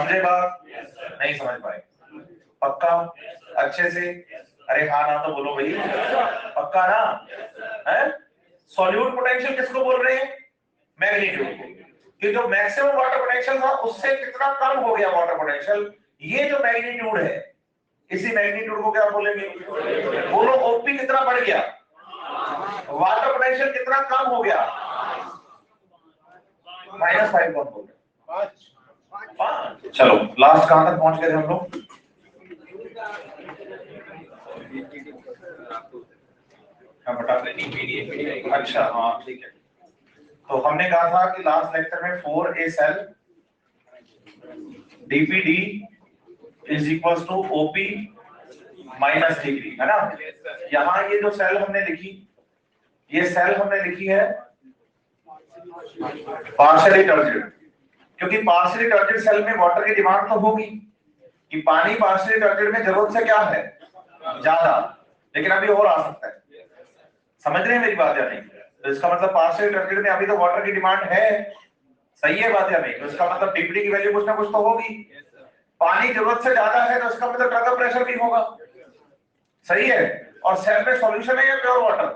समझे बात? नहीं समझ पाए? पक्का? अच्छे से? अरे हाँ ना तो बोलो भाई, पक्का ना है? सॉल्यूट पोटेंशियल किसको बोल रहे हैं? मैग्नीट्यूड को, कि जो मैक्सिमम वाटर पोटेंशियल था उससे कितना कम हो गया वाटर पोटेंशियल, ये जो मैग्नीट्यूड है, इसी मैग्नीट्यूड को क्या बोलेंगे? बोलो ओपी कितना बढ़ गया, वाटर पोटेंशियल कितना कम हो गया? -5 कम हो गया। 5। चलो लास्ट कहां तक पहुंच गए हम लोग? अच्छा हाँ ठीक है। तो हमने कहा था कि लास्ट लेक्चर में 4a cell dpd is equal to OP minus dpd, है ना? यहाँ ये जो सेल हमने लिखी, ये सेल हमने लिखी है पार्शियली टर्जिड, क्योंकि पार्शियली टर्जिड सेल में वाटर की डिमांड तो होगी कि पानी पार्शियली टर्जिड में जरूरत से क्या है, ज्यादा, लेकिन अभी और आ सकता है। समझ रहे हैं मेरी बात या नहीं? तो इसका मतलब पार्शियल टर्जिड में अभी तो वाटर की डिमांड है, सही है बात या नहीं? तो इसका मतलब डीपीडी की वैल्यू कुछ ना कुछ तो होगी। पानी जरूरत से ज्यादा है तो इसका मतलब टर्गर प्रेशर भी होगा, सही है? और सेल में सॉल्यूशन है या प्योर वाटर,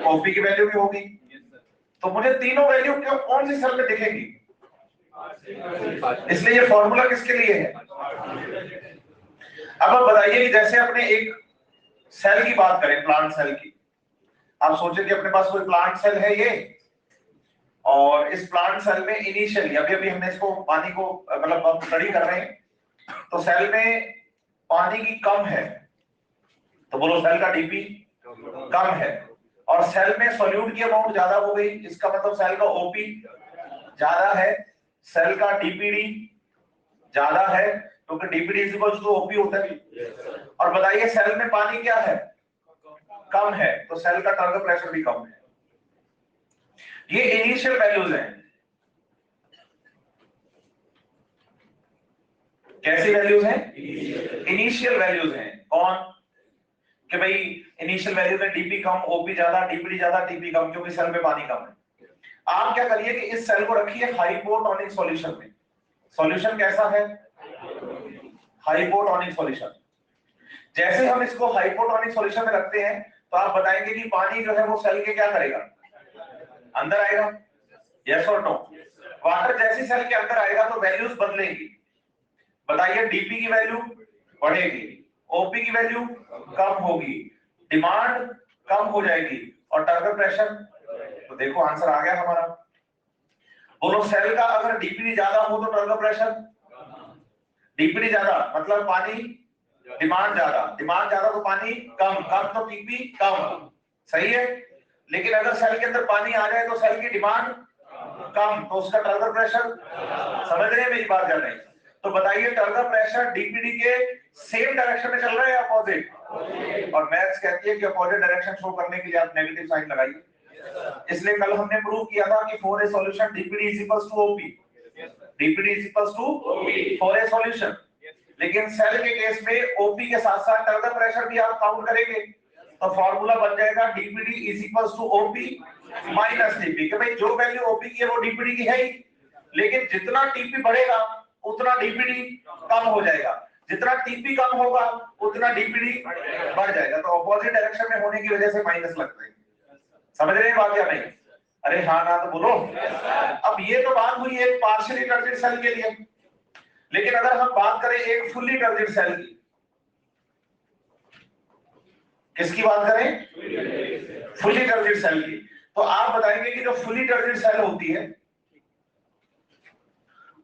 ओपी की वैल्यू भी होगी। तो मुझे तीनों वैल्यू क्यों कौन सी सेल में दिखेगी? इसलिए ये फॉर्मूला किसके लिए है? अब आप बताइए कि जैसे अपने एक सेल की बात करें, प्लांट सेल की, आप सोचे कि अपने पास कोई प्लांट सेल है ये, और इस प्लांट सेल में इनिशियली अभी अभी हमने इसको पानी को मतलब हम स्टडी कर रहे हैं, तो सेल में पानी की कम है, तो बोलो सेल का डीपी कम है, और सेल में सॉल्यूट की अमाउंट ज्यादा हो गई, इसका मतलब सेल का ओपी ज्यादा है, सेल का डीपीडी ज्यादा है, क्योंकि DPD is equal to OP होता है। और बताइए सेल में पानी क्या है, कम है, तो सेल का टर्गर प्रेशर भी कम है। ये इनिशियल वैल्यूज हैं। कैसी वैल्यूज हैं? इनिशियल वैल्यूज हैं। कौन? कि भाई इनिशियल वैल्यूज में डीपी कम, ओपी ज्यादा, डीपीडी ज्यादा, टीपी कम, क्योंकि सेल में पानी कम है। आप क्या करिए कि इस सेल को रखिए हाइपोटोनिक सॉल्यूशन में। सॉल्यूशन कैसा है? Hypotonic solution. जैसे हम इसको हाइपोटोनिक सॉल्यूशन में रखते हैं तो आप बताएंगे कि पानी जो है वो सेल के क्या करेगा, अंदर आएगा, यस और नो? वाटर जैसी सेल के अंदर आएगा तो वैल्यूज बदलेंगी। बताइए डीपी की वैल्यू बढ़ेगी, ओपी की वैल्यू कम होगी, डिमांड कम हो जाएगी, और टर्गर प्रेशर, तो देखो आंसर आ गया हमारा। बोलो सेल का अगर डीपी ज्यादा हो तो टर्गर प्रेशर, डीपी ज्यादा मतलब पानी डिमांड ज्यादा, डिमांड ज्यादा तो पानी कम, कम तो टीपी कम, सही है? लेकिन अगर सेल के अंदर पानी आ जाए तो सेल की डिमांड कम, तो उसका टर्गर प्रेशर, समझ रहे हैं मेरी बात या नहीं? तो बताइए टर्गर प्रेशर डीपीडी के सेम डायरेक्शन में चल रहा है या अपोजिट? और मैथ्स कहती है कि अपोजिट डायरेक्शन शो करने के लिए आप नेगेटिव साइन लगाइए। इसलिए कल हमने प्रूव किया था कि 4a solution DPD is equals to OP, DPD is equals to 4a solution. लेकिन सेल के केस में ओपी के साथ साथ टर्गर प्रेशर भी आप काउंट करेंगे, तो फॉर्मूला बन जाएगा DPD is equals to OP minus TP, कि भाई जो वैल्यू ओपी की है वो डीपीडी की है ही, लेकिन जितना टीपी बढ़ेगा उतना डीपीडी कम हो जाएगा, जितना टीपी कम होगा उतना डीपीडी बढ़ जाएगा। तो ऑपोजिट डायरेक्शन में होने की वजह से माइनस लगता है। समझ रहे हैं बात या नहीं? अरे हाँ ना तो बोलो। अब ये तो बात हुई एक पार्शियली टर्जिड सेल के लिए, लेकिन अगर हम बात करें एक फुल्ली टर्जिड सेल की, किसकी बात करें? फुल्ली टर्जिड सेल की, तो आप बताएंगे कि जो फुल्ली टर्जिड सेल होती है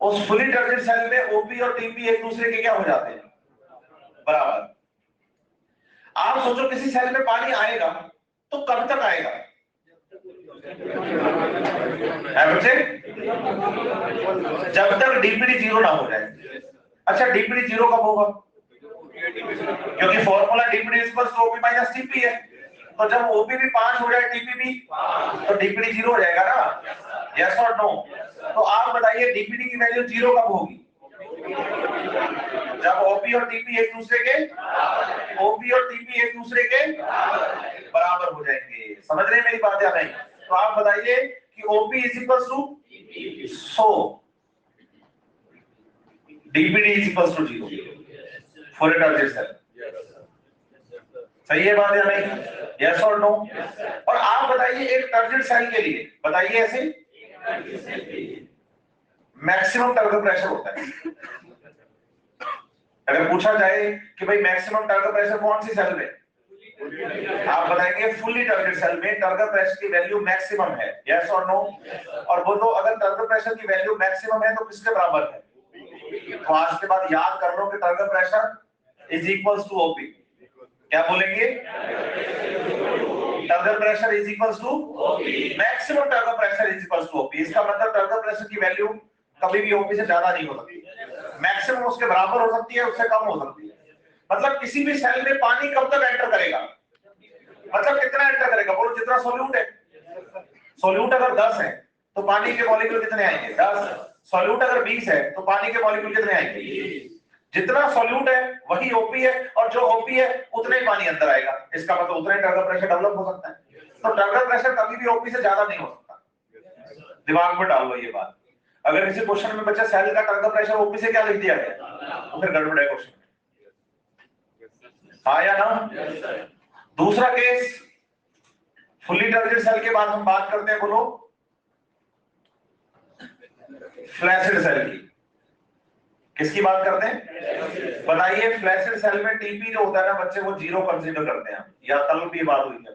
उस फुल्ली टर्जिड सेल में ओपी और टीपी एक दूसरे के क्या हो जाते हैं, बराबर। आप सोचो किसी सेल में पानी आएगा तो कब तक आएगा, है बच्चे? जब तक डीपीडी जीरो ना हो जाए। अच्छा डीपीडी जीरो कब होगा? क्योंकि formula DPD equals to OP minus TP है, तो जब ओपी भी 5 हो जाए टीपी भी, तो डीपीडी जीरो हो जाएगा ना, यस और नो? तो आप बताइए डीपीडी की वैल्यू जीरो कब होगी? जब ओपी और टीपी एक दूसरे के, ओपी और टीपी एक दूसरे के बराबर हो जाएंगे। समझ रहे हैं मेरी बात या नहीं? तो आप बताइए कि OP is equal to 100, DPD is equal to 0 for a turgid cell. सही है बात या नहीं? यस और नो? और आप बताइए एक टर्जिड सेल के लिए, बताइए ऐसे मैक्सिमम टर्गो प्रेशर होता है। अगर पूछा जाए कि भाई मैक्सिमम टर्गो प्रेशर कौन सी सेल में, आप बताएंगे फुल्ली टर्गेट सेल में टर्गो प्रेशर की वैल्यू मैक्सिमम है। यस और नो? और बोलो अगर टर्गो प्रेशर की वैल्यू मैक्सिमम है तो किसके बराबर है? तो आज के बाद याद कर लो कि turgor pressure is equals to OP. क्या बोलेंगे? Turgor pressure is equals to maximum turgor pressure is equals to OP. इसका मतलब टर्गो प्रेशर की वैल्यू कभी भी ओपी से ज्यादा नहीं हो सकती, मैक्सिमम उसके बराबर हो सकती है, उससे कम हो सकती है। मतलब किसी भी सेल में पानी कब तक एंटर करेगा, मतलब कितना एंटर करेगा? बोलो जितना सोल्यूट है। सोल्यूट अगर 10 है तो पानी के मॉलिक्यूल कितने आएंगे? 10। सोल्यूट अगर 20 है तो पानी के मॉलिक्यूल कितने आएंगे? जितना सोल्यूट है वही ओपी है, और जो ओपी है उतना ही पानी अंदर आएगा। इसका मतलब उतना ही टर्गो प्रेशर डेवलप हो सकता है। तो टर्गो प्रेशर कभी भी ओपी से ज्यादा नहीं हो सकता। दिमाग में डाल लो ये बात। अगर किसी क्वेश्चन में बच्चा सेल का टर्गो प्रेशर ओपी से क्या लिख दिया गया तो फिर गड़बड़ है क्वेश्चन। हाँ या ना? दूसरा केस फुल्ली टर्जिड सेल के बाद हम बात करते हैं, बोलो फ्लैसिड सेल की। किसकी बात करते हैं? बताइए फ्लैसिड सेल में टीपी जो होता है ना बच्चे, वो 0 कंसीडर करते हैं। या कल भी बात हुई है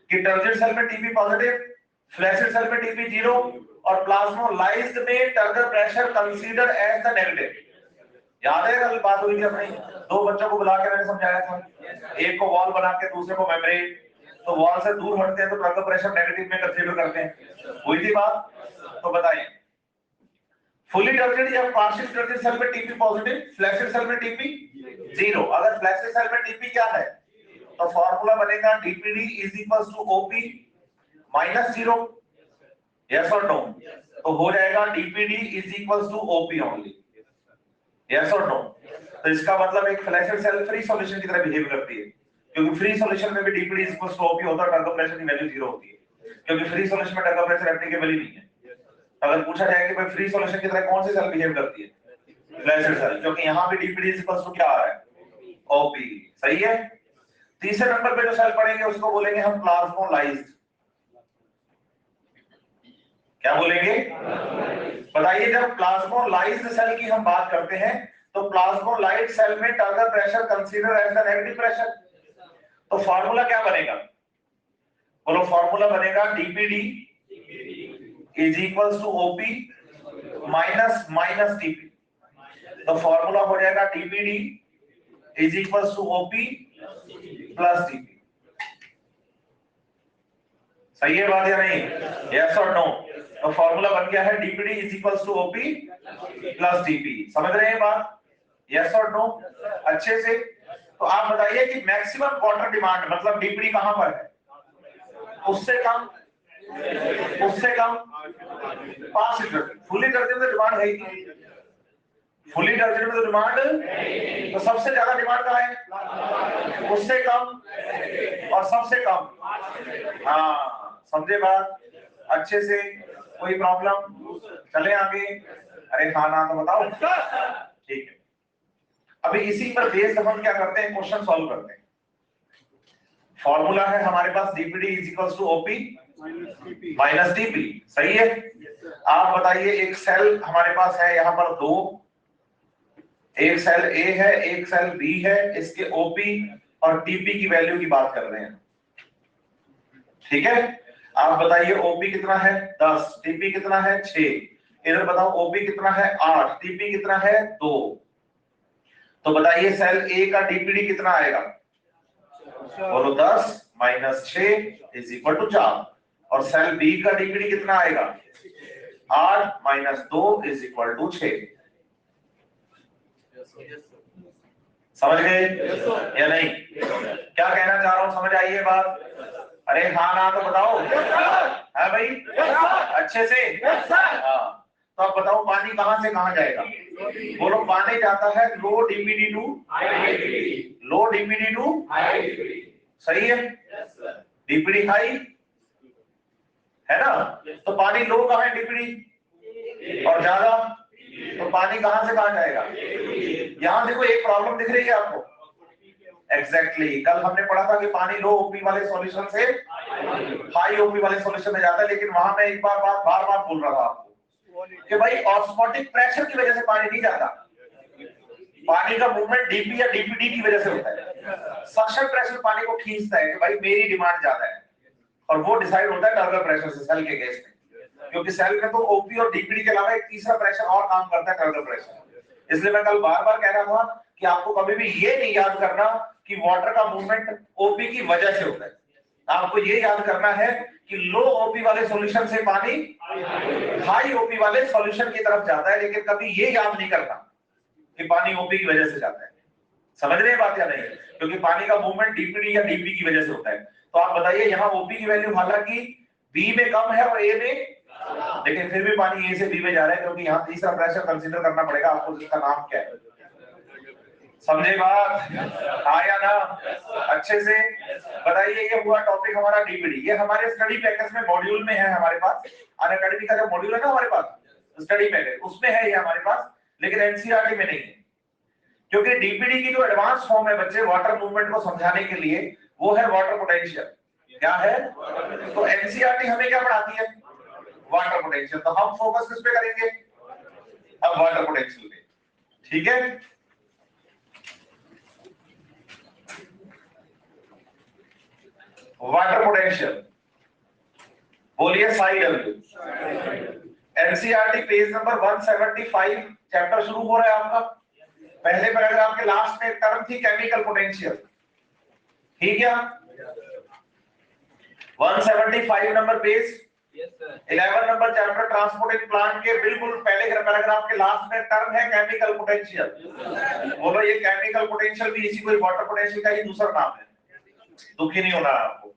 कि टर्जिड सेल में टीपी पॉजिटिव, फ्लैसिड सेल में टीपी 0 और प्लाज्मोलाइज्ड में turgor pressure consider as the negative. याद है कल बात हुई थी अपनी, 2 बच्चों को बुला के मैंने समझाया था, एक को वॉल बना के दूसरे को मेम्ब्रेन। तो वॉल से दूर हटते हैं तो टर्गो प्रेशर नेगेटिव में कंसीडर करते हैं। हुई थी बात? तो बताइए फुली टर्जिड या पार्शियल टर्जिड सेल में टीपी पॉजिटिव, फ्लैसिड सेल में टीपी 0। अगर फ्लैसिड सेल में टीपी क्या है तो फार्मूला बनेगा DPD is equals to OP minus 0। Yes और नो? तो हो जाएगा DPD is equals to OP only. Yes और नो? तो इसका मतलब एक फ्लैसिड सेल फ्री सॉल्यूशन की तरह बिहेव करती है, क्योंकि फ्री सॉल्यूशन में भी DPD is equals to OP होता है, टर्गो प्रेशर की वैल्यू 0 होती है, क्योंकि फ्री सॉल्यूशन में टर्गो प्रेशर एप्लीकेबल ही नहीं है। अगर पूछा जाए कि भाई फ्री सॉल्यूशन की तरह कौन सी सेल बिहेव करती है? फ्लैसिड सेल, क्योंकि यहां पे डीपीडी इज इक्वल्स टू क्या आ रहा है? ओपी। सही है। तीसरे नंबर पे जो सेल पढ़ेंगे उसको बोलेंगे हम प्लाज्मोलाइज्ड। क्या बोलेंगे? बताइए जब प्लाज्मोलाइज्ड सेल की हम बात करते हैं तो प्लाज्मोलाइज्ड सेल में turgor pressure consider as the negative pressure. तो फार्मूला क्या बनेगा? बोलो फार्मूला बनेगा DPD is equals to OP minus minus TP. तो फार्मूला हो जाएगा DPD is equals to OP plus TP. सही है बात या नहीं? यस और नो? तो फार्मूला बन गया है DPD is equals to OP plus TP. समझ रहे हैं बात? यस और नो? अच्छे से। तो आप बताइए कि मैक्सिमम वाटर डिमांड मतलब डीपीडी कहां पर है? उससे कम, उससे कम, पास लीटर। फुली टर्जिड में डिमांड है ही, फुली टर्जिड में तो डिमांड, तो सबसे ज्यादा डिमांड कहां है? उससे कम और सबसे कम। हाँ समझे बात? अच्छे से। कोई प्रॉब्लम? चले आगे। अरे हाँ ना तो बताओ। ठीक है, अभी इसी पर बेस्ड हम क्या करते हैं, क्वेश्चन सॉल्व करते हैं। फॉर्मूला है हमारे पास DPD is equals to OP minus TP. सही है। आप बताइए एक सेल हमारे पास है यहां पर 2, एक सेल ए है एक सेल बी है, इसके ओपी और टीपी की वैल्यू की बात कर रहे हैं। ठीक है, आप बताइए ओपी कितना है 10, टीपी कितना है 6। इधर बताओ ओपी कितना है 8, टीपी कितना है 2। तो बताइए सेल ए का डीपीडी कितना आएगा? बोलो 10 माइनस 6 इज इक्वल टू 4। और सेल बी का डीपीडी कितना आएगा? 8 माइनस 2 इज इक्वल टू 6। समझ गए या नहीं? क्या कहना चाह रहा हूं, समझ आई है बात? अरे हाँ ना तो बताओ। है भाई? अच्छे से। हाँ तो आप बताओ पानी कहां से कहां जाएगा? बोलो पानी जाता है low DPD to low DPD to. सही है। डीपीडी हाई है ना, तो पानी लो कहां है? डीपीडी और ज्यादा, तो तो पानी कहां से कहां जाएगा? यहां देखो एक प्रॉब्लम दिख रही है आपको। एग्जैक्टली कल हमने पढ़ा था कि पानी लो ओपी वाले सॉल्यूशन से हाई ओपी वाले सॉल्यूशन में जाता है, लेकिन वहां मैं एक बार बार बार बोल रहा था आपको कि भाई ऑस्मोटिक प्रेशर की वजह से पानी नहीं जाता, पानी का मूवमेंट डीपी या डीपीडी की वजह से होता है। सक्शन प्रेशर पानी को खींचता है कि भाई मेरी डिमांड ज्यादा है, और वो डिसाइड होता है टर्बुलेंट प्रेशर से सेल के गैस में, क्योंकि सेल में तो ओपी और डीपीडी के अलावा एक तीसरा प्रेशर और काम करता है, टर्बुलेंट प्रेशर। इसलिए मैं कल बार बार कह रहा था कि आपको कभी भी ये नहीं याद करना कि वाटर का मूवमेंट ओपी की वजह से होता है, आपको ये याद करना है कि लो ओपी वाले सॉल्यूशन से पानी हाई ओपी वाले सॉल्यूशन की तरफ जाता है, लेकिन कभी ये याद नहीं करना कि पानी ओपी की वजह से जाता है। समझ रहे हैं बात या नहीं? क्योंकि पानी का मूवमेंट डीपीडी या डीपी की वजह से होता है। तो आप बताइए यहाँ ओपी की वैल्यू हालांकि बी में कम है और ए में, लेकिन फिर भी पानी ए से बी में जा रहा है, क्योंकि यहाँ तीसरा प्रेशर कंसीडर करना पड़ेगा आपको, जिसका नाम क्या है। समझे बात? आया ना अच्छे से? बताइए ये हुआ टॉपिक हमारा डीपीडी। ये हमारे स्टडी पैकेज में मॉड्यूल में है हमारे पास, अनअकैडमी का जो मॉड्यूल है ना हमारे पास स्टडी पैकेज, उसमें है ये हमारे पास, लेकिन एनसीईआरटी में नहीं है। क्योंकि डीपीडी की जो एडवांस फॉर्म है बच्चे वाटर मूवमेंट को समझाने के लिए, वो है वाटर पोटेंशियल। क्या है? तो एनसीईआरटी हमें क्या पढ़ाती है? Water potential. तो हम फोकस किस पे करेंगे अब? वाटर पोटेंशियल पे। ठीक है, वाटर पोटेंशियल बोलिए Sai W. NCERT page number 175 chapter शुरू हो रहा है आपका। पहले पैराग्राफ के लास्ट में एक टर्म थी केमिकल पोटेंशियल, ठीक है? 175 number page, 11 number chapter transporting plant के बिल्कुल पहले पैराग्राफ के लास्ट में टर्म है केमिकल पोटेंशियल। बोलो ये केमिकल पोटेंशियल भी इसी कोई वाटर पोटेंशियल का ही दूसरा नाम है। दुखी नहीं होना आपको,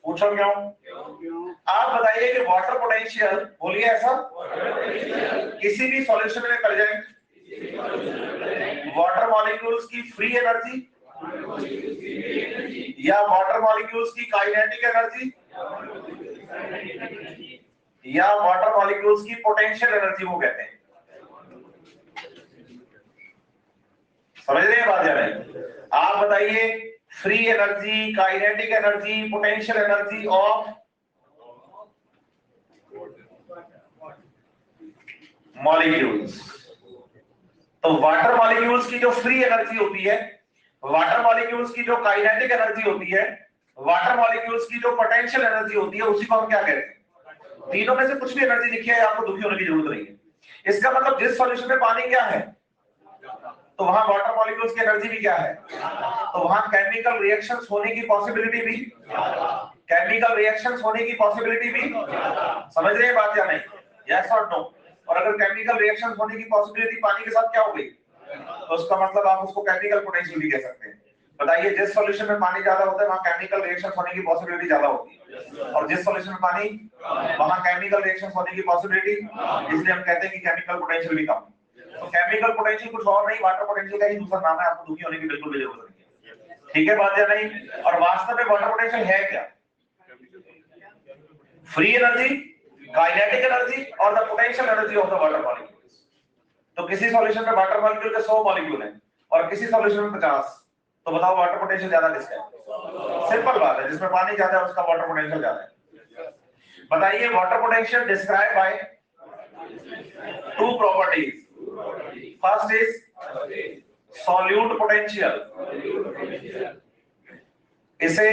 पूछो क्यों? आप बताइए कि वाटर पोटेंशियल, बोलिए ऐसा, किसी भी सॉल्यूशन में कर जाएंगे वाटर मॉलिक्यूल्स की फ्री एनर्जी या वाटर मॉलिक्यूल्स की काइनेटिक एनर्जी या वाटर मॉलिक्यूल्स की पोटेंशियल एनर्जी को कहते हैं। समझ रहे हैं बात या नहीं? आप बताइए free energy, kinetic energy, potential energy of molecules. तो वाटर मॉलिक्यूल्स की जो फ्री एनर्जी होती है, वाटर मॉलिक्यूल्स की जो काइनेटिक एनर्जी होती है, वाटर मॉलिक्यूल्स की जो पोटेंशियल एनर्जी होती है, उसी को हम क्या कहते हैं? तीनों में से कुछ भी एनर्जी लिखी है, आपको दुखी होने की जरूरत नहीं है। इसका मतलब जिस सॉल्यूशन में पानी क्या है, तो वहां वाटर मॉलिक्यूल्स की एनर्जी भी क्या है, तो वहां केमिकल रिएक्शंस होने की पॉसिबिलिटी भी, केमिकल रिएक्शंस होने की पॉसिबिलिटी भी। समझ रहे हैं बात या नहीं? यस और नो? और अगर केमिकल रिएक्शंस होने की पॉसिबिलिटी पानी के साथ क्या हो गई, तो उसका मतलब आप उसको केमिकल पोटेंशियल भी कह सकते हैं। बताइए जिस सॉल्यूशन में पानी ज्यादा होता है वहां केमिकल रिएक्शंस होने की पॉसिबिलिटी ज्यादा होती है, और जिस सॉल्यूशन में पानी वहां केमिकल रिएक्शंस होने की पॉसिबिलिटी, इसलिए हम कहते हैं कि केमिकल पोटेंशियल भी कम। तो केमिकल पोटेंशियल कुछ और नहीं, वाटर पोटेंशियल का ही दूसरा नाम है, आपको दुखी होने की बिल्कुल भी जरूरत नहीं है। ठीक है बात या नहीं? और वास्तव में वाटर पोटेंशियल है क्या? फ्री एनर्जी, काइनेटिक एनर्जी और the potential energy of the water molecules. तो किसी सॉल्यूशन में वाटर मॉलिक्यूल के 100 मॉलिक्यूल हैं और किसी सॉल्यूशन में 50, तो बताओ वाटर पोटेंशियल ज्यादा किसका है? सिंपल बात है, जिसमें पानी ज्यादा है उसका वाटर पोटेंशियल ज्यादा है। बताइए water potential describe by two properties. First is solute potential, इसे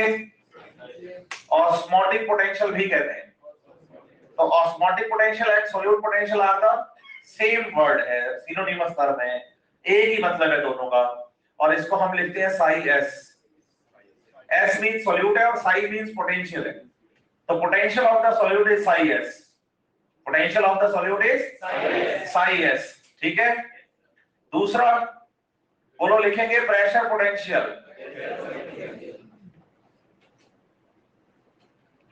ऑस्मोटिक पोटेंशियल भी कहते हैं। तो osmotic potential and solute potential are the same word है, सिनोनिमस टर्म है, एक ही मतलब है दोनों का, और इसको हम लिखते हैं Sai S. S means solute है और साई मींस पोटेंशियल है। तो potential of the solute is Sai S, potential of the solute is Sai S. ठीक है, दूसरा बोलो लिखेंगे प्रेशर पोटेंशियल।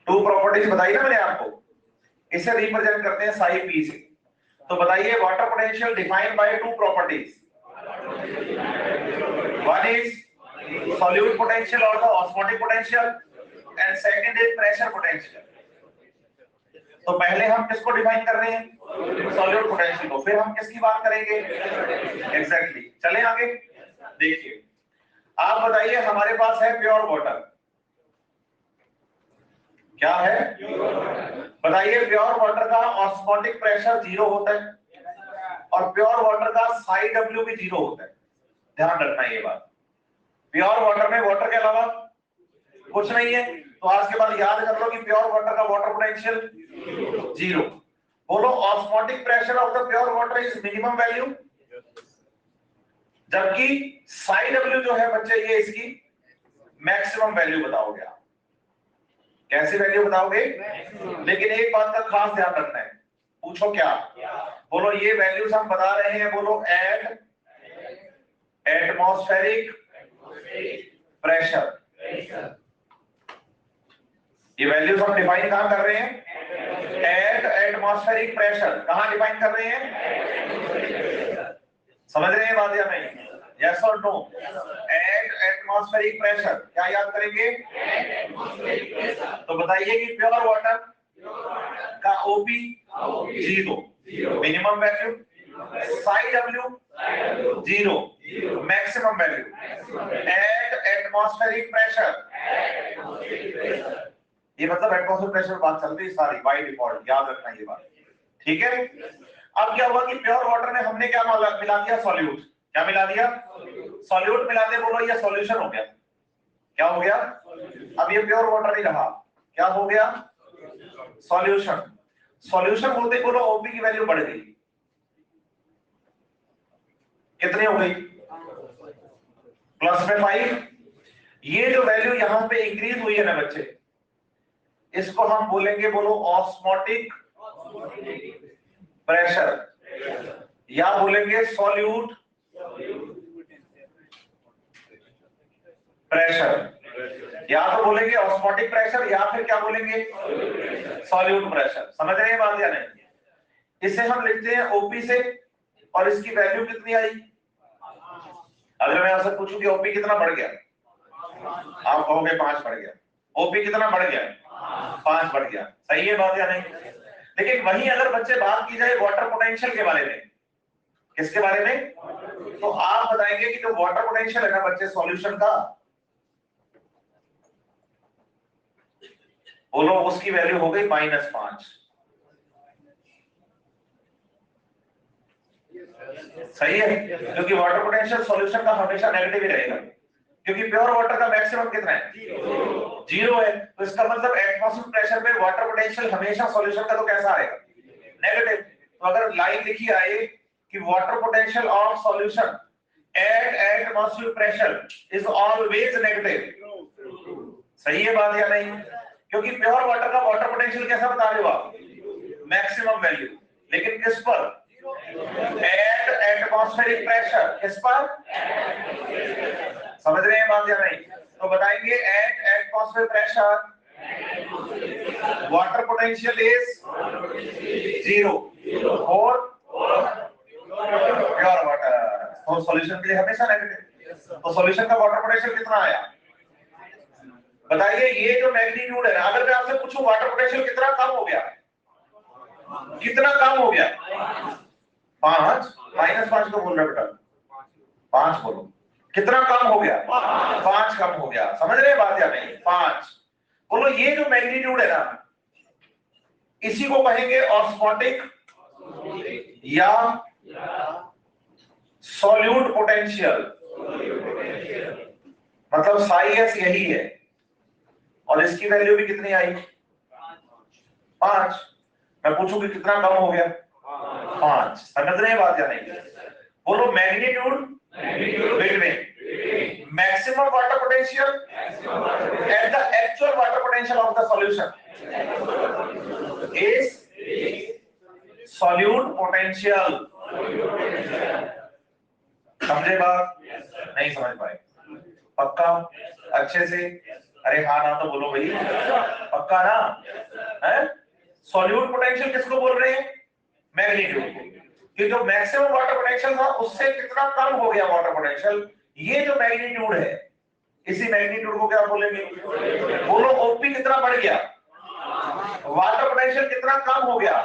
टू प्रॉपर्टीज बताई ना मैंने आपको, इसे रिप्रेजेंट करते हैं साई पी से। तो बताइए water potential defined by two properties, one is solute potential or the osmotic potential and second is pressure potential। तो पहले हम किसको डिफाइन कर रहे हैं? सॉल्यूट पोटेंशियल को। फिर हम किसकी बात करेंगे? एग्जैक्टली। चलें आगे। देखिए, आप बताइए, हमारे पास है प्योर वाटर। क्या है? बताइए, प्योर वाटर का ऑस्मोटिक प्रेशर 0 होता है और प्योर वाटर का साई डब्ल्यू भी 0 होता है। ध्यान रखना ये बात। प्योर वाटर में वाटर के अलावा कुछ नहीं है। तो आज के बाद याद कर लो कि प्योर वाटर का वाटर पोटेंशियल 0। बोलो, osmotic pressure of the pure water is minimum value, जबकि साई डब्ल्यू जो है बच्चे, ये इसकी मैक्सिमम वैल्यू बताओगे आप। कैसी वैल्यू बताओगे? लेकिन एक बात का खास ध्यान रखना है। पूछो क्या? बोलो, ये वैल्यूज हम बता रहे हैं, बोलो एट एटमॉस्फेरिक प्रेशर। ये वैल्यूज हम डिफाइन कहां कर रहे हैं? At atmospheric pressure. कहां डिफाइन कर रहे हैं? समझ रहे हैं बात या नहीं? यस और नो? At atmospheric pressure. क्या याद करेंगे? तो बताइए कि प्योर वाटर का OP 0, minimum value, Sai W 0, maximum value at atmospheric pressure. ये मतलब एटमॉस्फेरिक प्रेशर बात चल रही है सारी बाय डिफॉल्ट। याद रखना ये बात, ठीक है? अब क्या हुआ कि प्योर वाटर में हमने क्या मिला दिया? सॉल्यूट। क्या मिला दिया? सॉल्यूट मिला दे। बोलो, ये सॉल्यूशन हो गया। क्या हो गया? अब ये प्योर वाटर नहीं रहा, क्या हो गया? सॉल्यूशन। सॉल्यूशन होते बोलो ओपी की वैल्यू बढ़ गई। कितनी हो गई? प्लस में 5। ये जो वैल्यू यहां पे इंक्रीज हुई है ना बच्चे, इसको हम बोलेंगे, बोलो ऑस्मोटिक प्रेशर, या बोलेंगे सॉल्यूट प्रेशर, या तो बोलेंगे ऑस्मोटिक प्रेशर या फिर क्या बोलेंगे? Solute pressure. समझ रहे हैं बात या नहीं? इसे हम लिखते हैं ओपी से, और इसकी वैल्यू कितनी आई? अगर मैं आपसे पूछूं कि ओपी कितना बढ़ गया, आप कहोगे 5 बढ़ गया। ओपी कितना बढ़ गया? 5 बढ़ गया। सही है बात या नहीं? लेकिन वहीं अगर बच्चे बात की जाए वाटर पोटेंशियल के बारे में, किसके बारे में? तो आप बताएंगे कि जो वाटर पोटेंशियल है ना बच्चे सॉल्यूशन का, बोलो उसकी वैल्यू हो गई -5। सही है? क्योंकि वाटर पोटेंशियल सॉल्यूशन का हमेशा नेगेटिव ही रहेगा, क्योंकि प्योर वाटर का मैक्सिमम कितना है? 0 है। तो इसका मतलब एटमॉस्फेरिक प्रेशर में वाटर पोटेंशियल हमेशा सॉल्यूशन का तो कैसा आएगा? नेगेटिव। तो अगर लाइन लिखी आए कि water potential of solution at atmospheric pressure is always negative. सही है बात या नहीं? क्योंकि प्योर वाटर का वाटर पोटेंशियल कैसा बता रहे हो आप? Maximum value. लेकिन किस पर? At atmospheric pressure. किस पर? समझ रहे हैं बात या नहीं? तो बताएंगे at atmospheric pressure water potential is 0 और प्योर वाटर। तो सॉल्यूशन के लिए हमेशा नेगेटिव। तो सॉल्यूशन का वाटर पोटेंशियल कितना आया? बताइए, ये जो मैग्नीट्यूड है, अगर मैं आपसे पूछूं वाटर पोटेंशियल कितना कम हो गया, कितना कम हो गया? 5। -5 को बोल रहे बेटा, 5 बोलो। कितना कम हो गया? 5 कम हो गया। समझ रहे बात या नहीं? 5 बोलो। ये जो मैग्नीट्यूड है ना, इसी को कहेंगे ऑस्मोटिक या सॉल्यूट पोटेंशियल। मतलब साई एस यही है, और इसकी वैल्यू भी कितनी आई? 5। मैं पूछूं कि कितना कम हो गया? 5। समझ रहे हैं बात या नहीं? बोलो, magnitude between maximum water potential and the actual water potential of the solution is solute potential. समझे बात? नहीं समझ पाए? पक्का? अच्छे से? अरे हाँ ना तो बोलो भाई, पक्का ना है? सॉल्यूट पोटेंशियल किसको बोल रहे हैं? मैग्नीट्यूड को। कि जो मैक्सिमम वाटर पोटेंशियल था उससे कितना कम हो गया वाटर पोटेंशियल, ये जो मैग्नीट्यूड है, इसी मैग्नीट्यूड को क्या बोलेंगे? बोलो ओपी कितना बढ़ गया? वाटर पोटेंशियल कितना कम हो गया?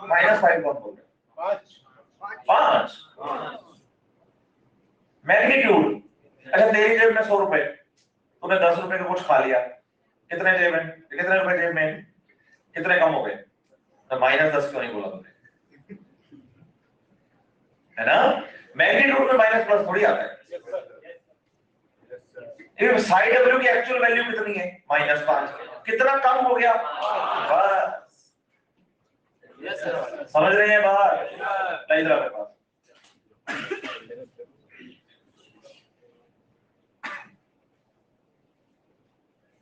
-5 कम हो गया। 5 मैग्नीट्यूड। अच्छा तेरी जेब में 100 रुपए, तूने 10 रुपए का कुछ खा लिया, कितने जेब में, कितने रुपए जेब में, कितने कम हो गए? तो -10 क्यों नहीं बोला तुमने? है ना, मैग्नीट्यूड में माइनस प्लस थोड़ी आता है। साई डब्ल्यू की एक्चुअल वैल्यू कितनी है? -5। कितना कम हो गया? बस समझ रहे हैं बात? नहीं मेरे पास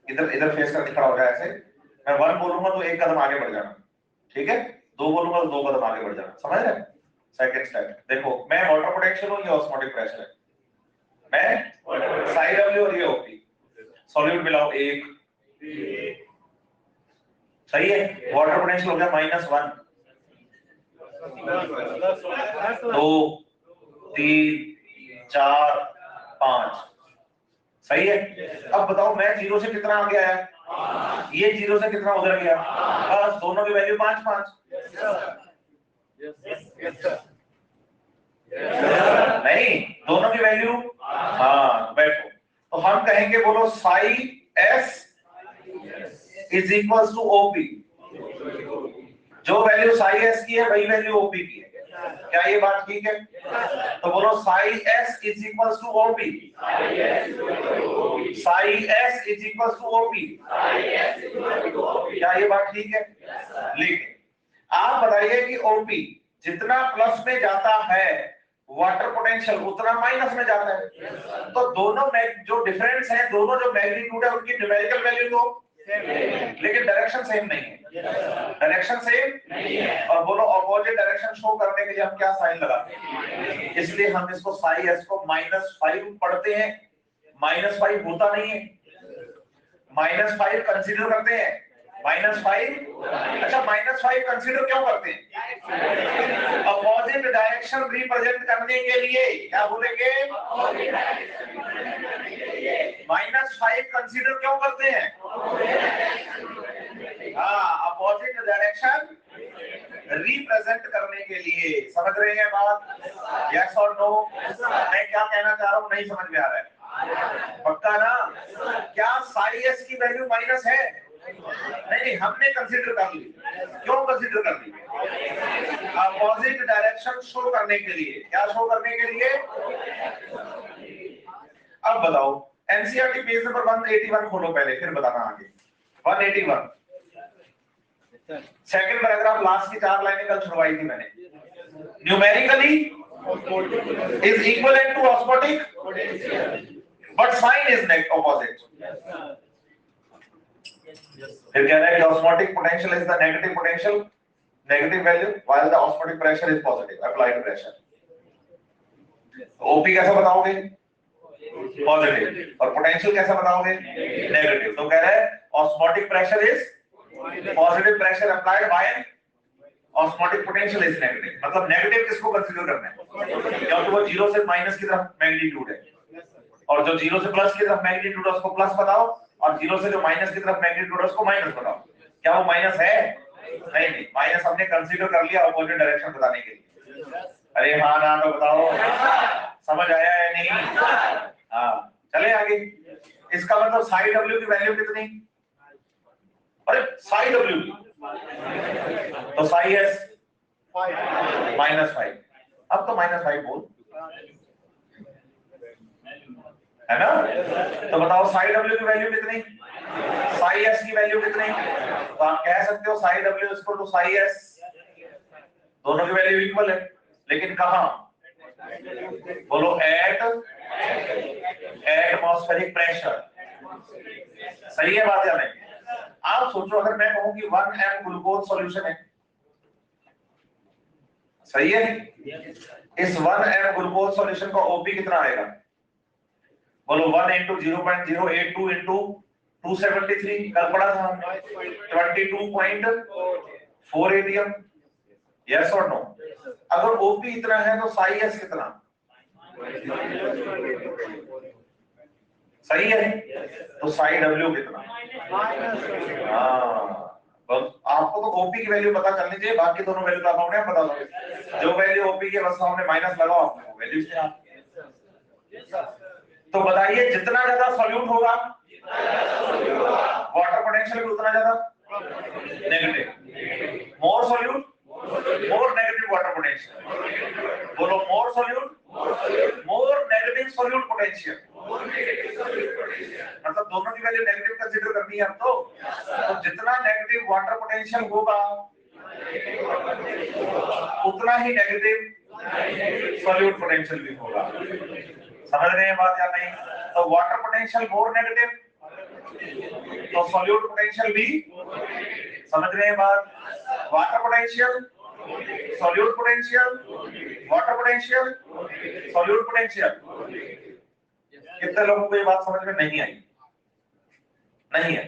इधर इधर फेस करके खड़ा हो जाए ऐसे। मैं 1 बोलूंगा तो 1 कदम आगे बढ़ जाना, ठीक है? 2 बोलूंगा तो 2 कदम आगे बढ़ जाना, समझ रहे? सेकंड स्टेप देखो, मैं वाटर पोटेंशियल हूं, ये ऑस्मोटिक प्रेशर है, मैं साई डब्ल्यू और ये ओपी। सॉल्यूट मिलाओ 1, सही है? वाटर पोटेंशियल हो गया -1, 2, 3, 4, 5, सही है? अब बताओ मैं 0 से कितना आगे आया? ये 0 से कितना उधर गया? बस दोनों की वैल्यू 5 नहीं, दोनों की वैल्यू, हाँ बैठो। तो हम कहेंगे, बोलो psi S is equal to OP. जो वैल्यू साई एस की है वही वैल्यू ओपी की है। क्या ये बात ठीक है? तो बोलो psi S is equal to OP. Psi S is equal to OP. क्या ये बात ठीक है? लिख, आप बताइए कि ओपी जितना प्लस में जाता है वाटर पोटेंशियल उतना माइनस में जाता है। तो दोनों जो डिफरेंस है, दोनों जो मैग्नीट्यूड है उनकी न्यूमेरिकल वैल्यू तो लेकिन डायरेक्शन सेम नहीं है। डायरेक्शन सेम नहीं है। और बोलो ऑपोजिट डायरेक्शन शो करने के लिए हम क्या साइन लगाते हैं? इसलिए हम इसको साई एस को -5 पढ़ते हैं। -5 होता नहीं है, -5 कंसीडर करते हैं। -5, अच्छा -5 कंसीडर क्यों करते हैं? अपोजिट डायरेक्शन रिप्रेजेंट करने के लिए। क्या बोलेंगे? -5 कंसीडर क्यों करते हैं? हाँ, अपोजिट डायरेक्शन रिप्रेजेंट करने के लिए। समझ रहे हैं बात? यस और नो? मैं क्या कहना चाह रहा हूँ नहीं समझ में आ रहा है? पक्का ना? क्या साई एस की वैल्यू माइनस है? नहीं, हमने कंसीडर कर ली। क्यों कंसीडर कर ली? अपोजिट डायरेक्शन शो करने के लिए। क्या शो करने के लिए? अब बताओ, एनसीईआरटी पेज नंबर 181 खोलो पहले, फिर बताना आगे। 181 सेकंड पैराग्राफ, लास्ट की 4 लाइनें कल छुड़वाई थी मैंने। Numerically is equivalent to osmotic but sign is opposite. फिर कह रहा है कि osmotic potential is the negative potential, negative value, while the osmotic pressure is positive, applied pressure. OP कैसा बताओगे? पॉजिटिव। और पोटेंशियल कैसा बताओगे? नेगेटिव। तो कह रहा है osmotic pressure is positive, pressure applied by osmotic potential is negative. मतलब नेगेटिव किसको कंसीडर करना है? क्योंकि वो 0 से माइनस की तरफ मैग्नीट्यूड है, और जो 0 से प्लस की तरफ मैग्नीट्यूड है उसको प्लस बताओ, और 0 से जो माइनस की तरफ मैग्नीट्यूड है उसको माइनस बताओ। क्या वो माइनस है? नहीं, माइनस हमने कंसीडर कर लिया अपोजिट डायरेक्शन बताने के लिए। अरे हाँ ना तो बताओ, समझ आया है नहीं? हाँ, चले आगे। इसका मतलब साई डब्ल्यू की वैल्यू कितनी? अरे साई डब्ल्यू की, तो साई एस -5। अब तो -5 बोल, है ना? तो बताओ साई डब्ल्यू की वैल्यू कितनी? साई एस की वैल्यू कितनी? तो आप कह सकते हो psi W equal to psi S, दोनों की वैल्यू इक्वल है। लेकिन कहां? बोलो एट एटमॉस्फेरिक प्रेशर। सही है बात या नहीं? आप सोचो, अगर मैं कहूं कि 1 m ग्लूकोज सॉल्यूशन है, सही है? इस 1 m ग्लूकोज सॉल्यूशन का ओपी कितना आएगा? बोलो 1 into 0.082 into 273, कल पढ़ा था हमने, 22.4 atm। यस और नो? अगर ओपी इतना है तो साई एस कितना? सही है। तो साई डब्ल्यू कितना? हाँ, तो आपको तो ओपी की वैल्यू पता चलनी चाहिए, बाकी दोनों वैल्यू तो आप अपने आप बता दोगे। जो वैल्यू ओपी की बस हमने माइनस लगाओ, आपने वो वैल्यू से आप। तो बताइए जितना ज्यादा सॉल्यूट होगा वाटर पोटेंशियल भी उतना ज्यादा negative. More solute more negative water potential. बोलो more solute more negative solute potential. मतलब दोनों की वैल्यू नेगेटिव कंसीडर करनी है हमको। तो जितना नेगेटिव वाटर पोटेंशियल होगा उतना ही नेगेटिव सॉल्यूट पोटेंशियल भी होगा। समझ रहे हैं बात या नहीं? तो वाटर पोटेंशियल मोर नेगेटिव तो सॉल्यूट पोटेंशियल भी। समझ रहे हैं बात? Water potential solute potential water potential solute potential. कितने लोगों को ये बात समझ में नहीं आई? नहीं है?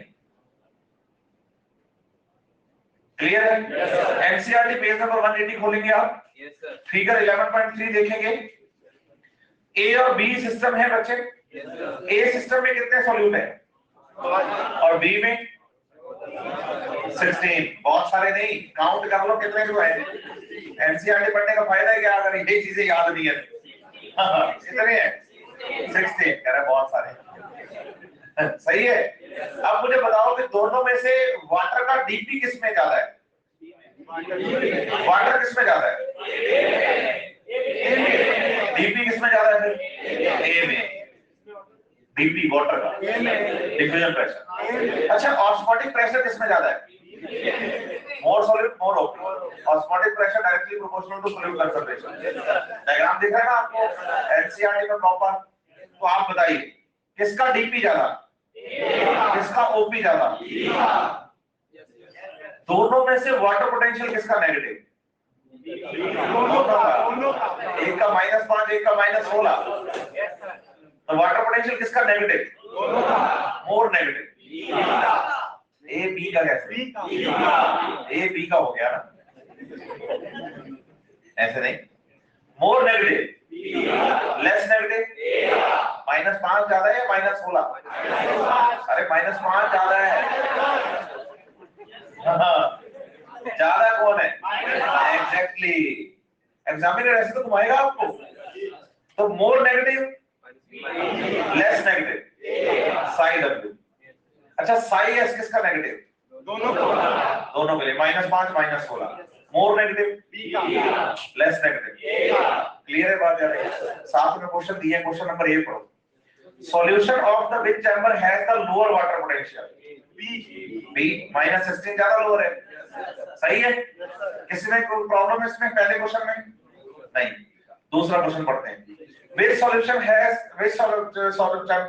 क्लियर है? एनसीईआरटी पेज नंबर 180 खोलेंगे आप। फिगर 11.3 देखेंगे। ए और बी सिस्टम है बच्चे। ए सिस्टम में कितने सॉल्यूट है और बी में 16। बहुत सारे नहीं, काउंट कर लो कितने जो है। एनसीईआरटी पढ़ने का फायदा है क्या अगर ये चीजें याद नहीं है? कितने हैं? 16 कह रहे बहुत सारे। सही है। अब मुझे बताओ कि दोनों में से वाटर का डीपी किस में ज्यादा है? वाटर किस में ज्यादा है? डीपी किस में ज्यादा है? ए में। डीपी वाटर का डिफ्यूजन प्रेशर। अच्छा, ऑस्मोटिक प्रेशर किस में ज्यादा है? More solute more open. Osmotic pressure directly proportional to solute concentration. Diagram दिख रहा है ना आपको एनसीईआरटी में प्रॉपर? तो आप बताइए किसका डीपी ज्यादा किसका ओपी ज्यादा? दोनों में से वाटर पोटेंशियल किसका नेगेटिव? दोनों का। एक का -5 एक का -16। तो वाटर पोटेंशियल किसका negative? More negative. A B का कैसे? ए बी का हो गया ना, ऐसे नहीं। More negative less negative. -5 ज्यादा है या -16? अरे -5 ज्यादा है। ज्यादा कौन है? एग्जैक्टली। एग्जामिनर ऐसे तो घुमाएगा आपको। तो more negative less negative Sai W. अच्छा, साई एस किसका नेगेटिव? दोनों के लिए -5 -16। More negative less negative. Clear है बात? साथ में क्वेश्चन दिए, क्वेश्चन नंबर 1 पढ़ो। Solution of the which chamber has the lower water potential? B. -16 ज्यादा लोअर है। सही है। किसी में कोई प्रॉब्लम है इसमें पहले क्वेश्चन में? नहीं। दूसरा क्वेश्चन पढ़ते हैं। which solution has which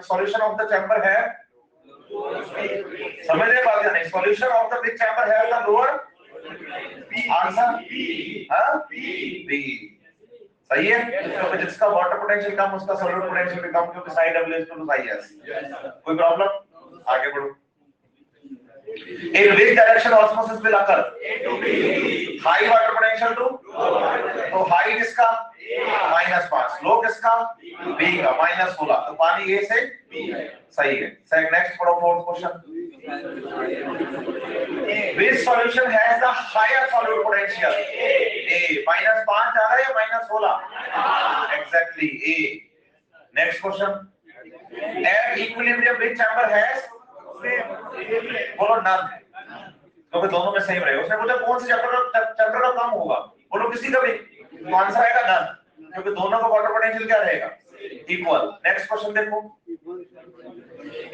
solution of the chamber है? समझ रहे बात या नहीं? solution of the which chamber has the lower answer B. सही है। तो जिसका वाटर पोटेंशियल कम उसका सॉल्यूट पोटेंशियल भी कम, क्योंकि psi W is to psi S. कोई प्रॉब्लम? आगे बढ़ो। In which direction osmosis will occur? High water potential to तो हाई किसका? -5। लो किसका? बी का -16। तो पानी ए से सही है। नेक्स्ट पढ़ो, fourth question. Which solution has the higher solute potential? A। -5 ज्यादा है या -16? Exactly A। Next question. At equilibrium which chamber has? बोलो नन, क्योंकि दोनों में सेम रहेगा। उसने पूछा कौन से चैप्टर का कम होगा? बोलो किसी का भी। तो आंसर आएगा नन, क्योंकि दोनों का वाटर पोटेंशियल क्या रहेगा? इक्वल। नेक्स्ट क्वेश्चन देखो।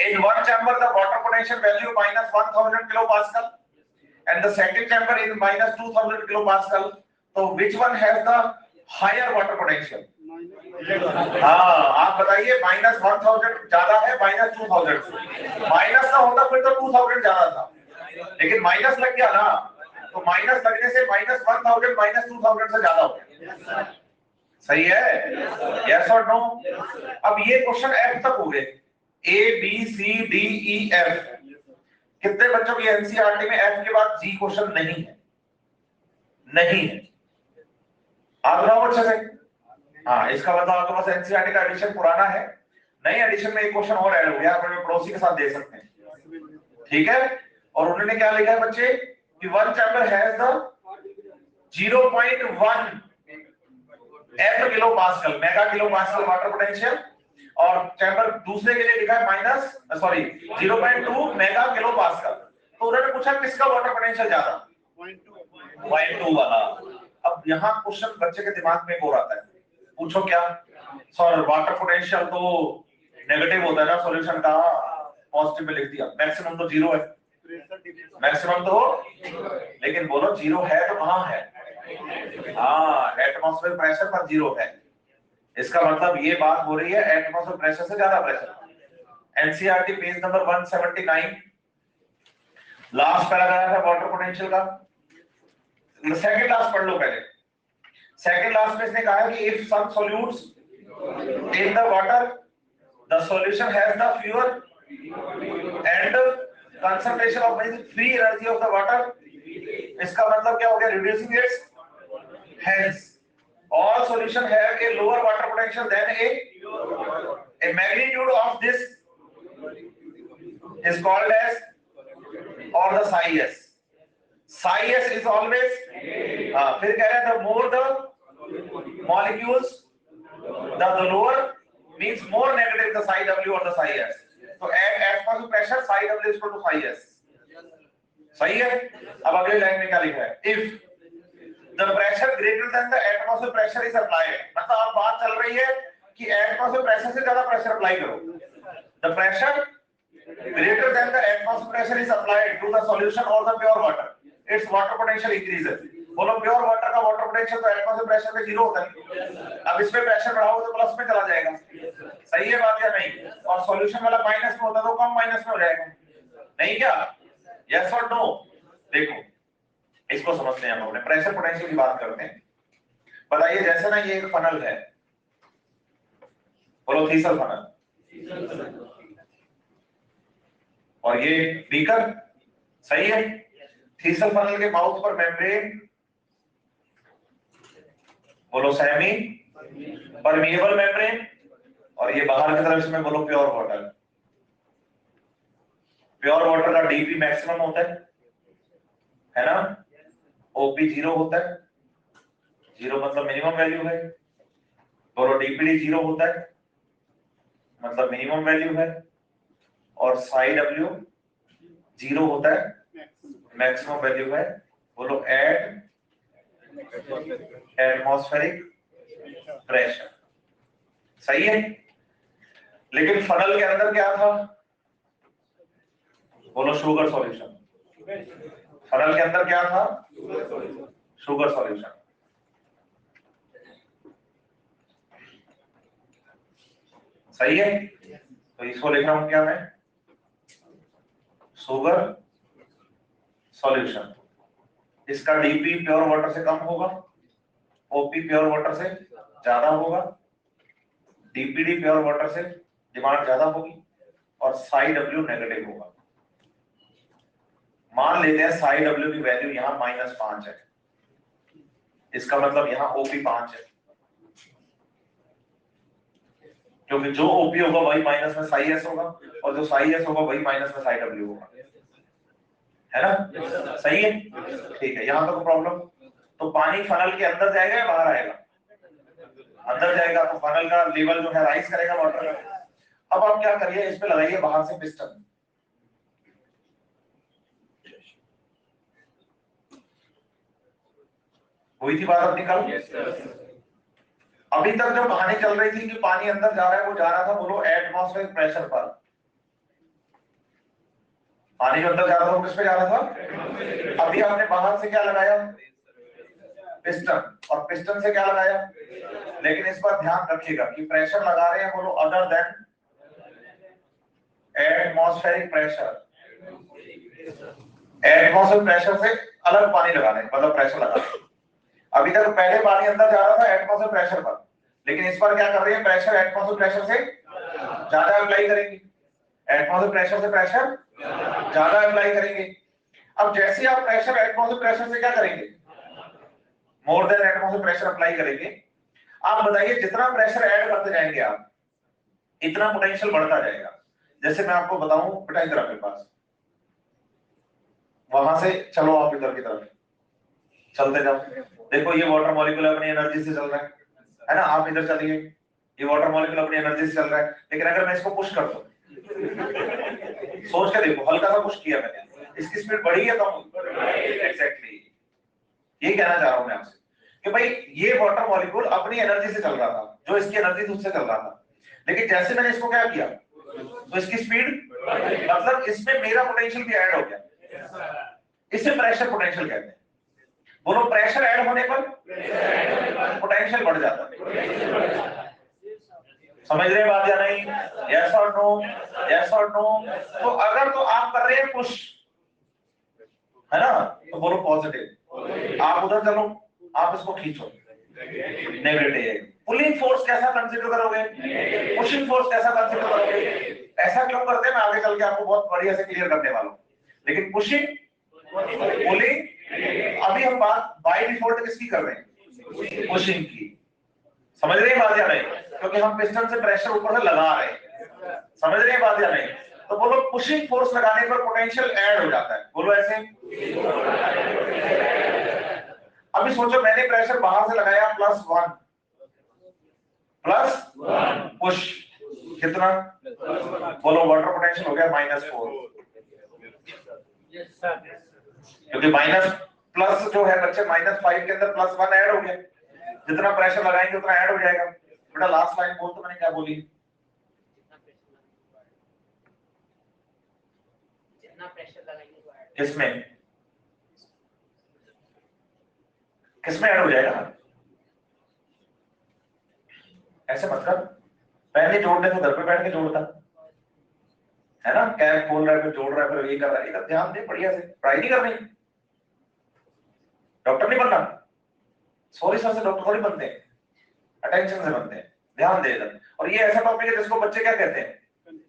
In one chamber the water potential value -1000 kilopascal and the second chamber is -2000 kilopascal. तो which one has the higher water potential? हाँ, आप बताइए। -1000 ज्यादा है -2000 से। माइनस ना होता फिर तो 2000 ज्यादा था, लेकिन माइनस लग गया ना, तो माइनस लगने से -1000 -2000 से ज्यादा हो गया। सही है? यस और नो? अब ये क्वेश्चन एफ तक हो गए। A B C D E F. कितने बच्चों की एनसीईआरटी में एफ के बाद जी क्वेश्चन नहीं है? नहीं है। आप बताओ अच्छे से। हाँ, इसका मतलब आपके पास एनसीईआरटी का एडिशन पुराना है। नहीं, एडिशन में एक क्वेश्चन और ऐड हो गया, अपने पड़ोसी के साथ दे सकते हैं, ठीक है। और उन्होंने क्या लिखा है बच्चे कि one chamber has the 0.1 F kilo pascal, mega kilo pascal water potential, और चैम्बर दूसरे के लिए लिखा है 0.2 मेगा किलो पास्कल। तो उन्होंने पूछा किसका वाटर पोटेंशियल ज्यादा, 0.2 वाला। अब यहाँ क्वेश्चन बच्चे के दिमाग में और आता है, पूछो क्या सर वाटर पोटेंशियल तो नेगेटिव होता है ना सॉल्यूशन का, पॉजिटिव में लिख दिया, मैक्सिमम तो 0 है, मैक्सिमम तो, लेकिन बोलो 0 है तो कहां है, हाँ एटमॉस्फेयर प्रेशर पर 0 है। इसका मतलब ये बात हो रही है एटमॉस्फेयर प्रेशर से ज्यादा pressure. NCERT page number 179 last paragraph है वाटर पोटेंशियल का, सेकंड लास्ट पढ़ लो पहले। सेकंड लास्ट में इसने कहा है कि if some solutes in the water the solution has the fewer and concentration of free energy of the water, इसका मतलब क्या हो गया, reducing its, hence all solution have a lower water potential than a magnitude of this is called as or the psi s, psi s is always फिर कह रहे हैं the more the molecules the lower means more negative the psi w or the psi s, तो at atmospheric pressure psi w is equal to psi s, सही है। अब अगले line में क्या लिखा है, if the pressure greater than the atmosphere pressure is applied, मतलब अब बात चल रही है कि atmosphere pressure से ज्यादा pressure अप्लाई करो, the pressure greater than the atmosphere pressure is applied to the solution or the pure water, its water potential increases। बोलो प्योर वाटर का वाटर पोटेंशियल तो एटमॉस्फेयर प्रेशर पे 0 होता है, अब इसमें प्रेशर बढ़ाओगे तो प्लस में चला जाएगा, सही है बात या नहीं, और सॉल्यूशन वाला माइनस में होता तो कम माइनस में हो जाएगा, नहीं क्या, यस और नो। देखो इसको समझते हैं हम अपने प्रेशर पोटेंशियल की बात करते हैं। बताइए जैसे ना ये एक फनल है, बोलो थीसल फनल, और ये बीकर, सही है। थीसल फनल के माउथ पर मेम्ब्रेन, बोलो सेमी परमिएबल मेम्ब्रेन, और ये बाहर की तरफ इसमें बोलो प्योर वाटर। प्योर वाटर का डीपी मैक्सिमम होता है ना, ओपी 0 होता है, 0 मतलब मिनिमम वैल्यू है, बोलो डीपीडी 0 होता है मतलब मिनिमम वैल्यू है, और साई डब्ल्यू 0 होता है मैक्सिमम वैल्यू है, बोलो एट एटमॉस्फेरिक प्रेशर, सही है। लेकिन फनल के अंदर क्या था, बोलो शुगर सॉल्यूशन, फनल के अंदर क्या था, शुगर सॉल्यूशन, सही है। तो इसको लिख रहा हूं क्या मैं, शुगर सॉल्यूशन। इसका डीपी प्योर वाटर से कम होगा, ओपी प्योर वाटर से ज्यादा होगा, डीपीडी प्योर वाटर से डिमांड ज्यादा होगी, और साई डब्ल्यू नेगेटिव होगा। मान लेते हैं साई डब्ल्यू की वैल्यू यहां -5 है, इसका मतलब यहां ओपी 5 है, क्योंकि जो ओपी होगा वही माइनस में साई एस होगा, और जो साई एस होगा वही माइनस में साई डब्ल्यू होगा, है ना, सही है। ठीक है, यहां तक प्रॉब्लम। तो पानी फनल के अंदर जाएगा या बाहर आएगा, अंदर जाएगा, तो फनल का लेवल जो है राइज करेगा वाटर का। अब आप क्या करिए, इस पे लगाइए बाहर से पिस्टन, हुई थी बात अपनी कल। अभी तक जो कहानी चल रही थी कि पानी अंदर जा रहा है, वो जा रहा था बोलो एटमॉस्फेरिक प्रेशर पर, पानी जो अंदर जा रहा था वो किस पे जा रहा था। अभी आपने बाहर से क्या लगाया, पिस्टन, और पिस्टन से क्या लगाया, लेकिन इस पर ध्यान रखिएगा कि प्रेशर लगा रहे हैं बोलो other than atmospheric pressure, atmospheric pressure से अलग पानी लगा रहे हैं, मतलब प्रेशर लगा रहे हैं। अभी तक पहले पानी अंदर जा रहा था एटमॉस्फेरिक प्रेशर पर, लेकिन इस पर क्या कर रहे हैं, प्रेशर एटमॉस्फेरिक प्रेशर से ज्यादा अप्लाई करेंगे, एटमॉस्फेरिक प्रेशर से प्रेशर ज्यादा अप्लाई करेंगे। अब जैसे आप प्रेशर एटमॉस्फेरिक प्रेशर से क्या करेंगे, more than atmospheric pressure apply करेंगे। आप बताइए जितना प्रेशर ऐड करते जाएंगे आप, इतना पोटेंशियल बढ़ता जाएगा। जैसे मैं आपको बताऊं बेटा, इधर आपके पास, वहां से चलो आप इधर की तरफ चलते जाओ, देखो ये वाटर मॉलिक्यूल अपनी एनर्जी से चल रहा है ना, आप इधर चलिए, ये वाटर मॉलिक्यूल अपनी एनर्जी से चल रहा है, लेकिन अगर मैं इसको पुश कर दूं, सोच के देखो, हल्का सा पुश किया मैंने, इसकी स्पीड बढ़ी है कम? एग्जैक्टली ये कहना चाह रहा हूं मैं आपसे कि भाई ये वाटर मॉलिक्यूल अपनी एनर्जी से चल रहा था, जो इसकी एनर्जी थी उससे चल रहा था, लेकिन जैसे मैंने इसको क्या किया तो इसकी स्पीड, मतलब इसमें मेरा पोटेंशियल भी ऐड हो गया, इसे प्रेशर पोटेंशियल कहते हैं। बोलो, प्रेशर ऐड होने पर पोटेंशियल बढ़ जाता है। समझ रहे बात या नहीं? यस और नो, यस और नो। तो अगर तो आप कर रहे हैं पुश, है ना, तो बोलो पॉजिटिव, आप उधर चलो, आप इसको खींचो, नेगेटिव। पुलिंग फोर्स कैसा कंसीडर करोगे, पुशिंग फोर्स कैसा कंसीडर करोगे? ऐसा क्यों करते हैं मैं आगे चल के आपको बहुत बढ़िया से क्लियर करने वाला हूं, लेकिन पुशिंग, पुलिंग, अभी हम बात बाय डिफॉल्ट किसकी कर रहे हैं? पुशिंग की। समझ रहे हैं बात या नहीं? क्योंकि हम पिस्टन से प्रेशर ऊपर से लगा रहे हैं, समझ रहे हैं बात या नहीं? तो बोलो, पुशिंग फोर्स लगाने पर पोटेंशियल ऐड हो जाता है, बोलो ऐसे। अभी सोचो, मैंने प्रेशर बाहर से लगाया +1, पुश कितना? बोलो, वाटर पोटेंशियल हो गया -4, क्योंकि माइनस प्लस जो है बच्चे, -5 के अंदर +1 ऐड हो गया, जितना प्रेशर लगाएंगे उतना ऐड हो जाएगा। बेटा लास्ट लाइन बोल, तो मैंने क्या बोली? जितना प्रेशर लगाएंगे वो ऐड, किसमें किसमें ऐड हो जाएगा? ऐसे मत कर, पहले जोड़ने तो घर पे बैठ के जोड़ता है ना, कैप खोल रहा है फिर जोड़ रहा है फिर ये कर रहा है, इधर ध्यान दे, बढ़िया से ट्राई नहीं करनी, डॉक्टर नहीं बनना, सॉरी सर से डॉक्टर थोड़ी बनते हैं, अटेंशन से बनते हैं, ध्यान दे इधर। और ये ऐसा टॉपिक है जिसको बच्चे क्या कहते हैं,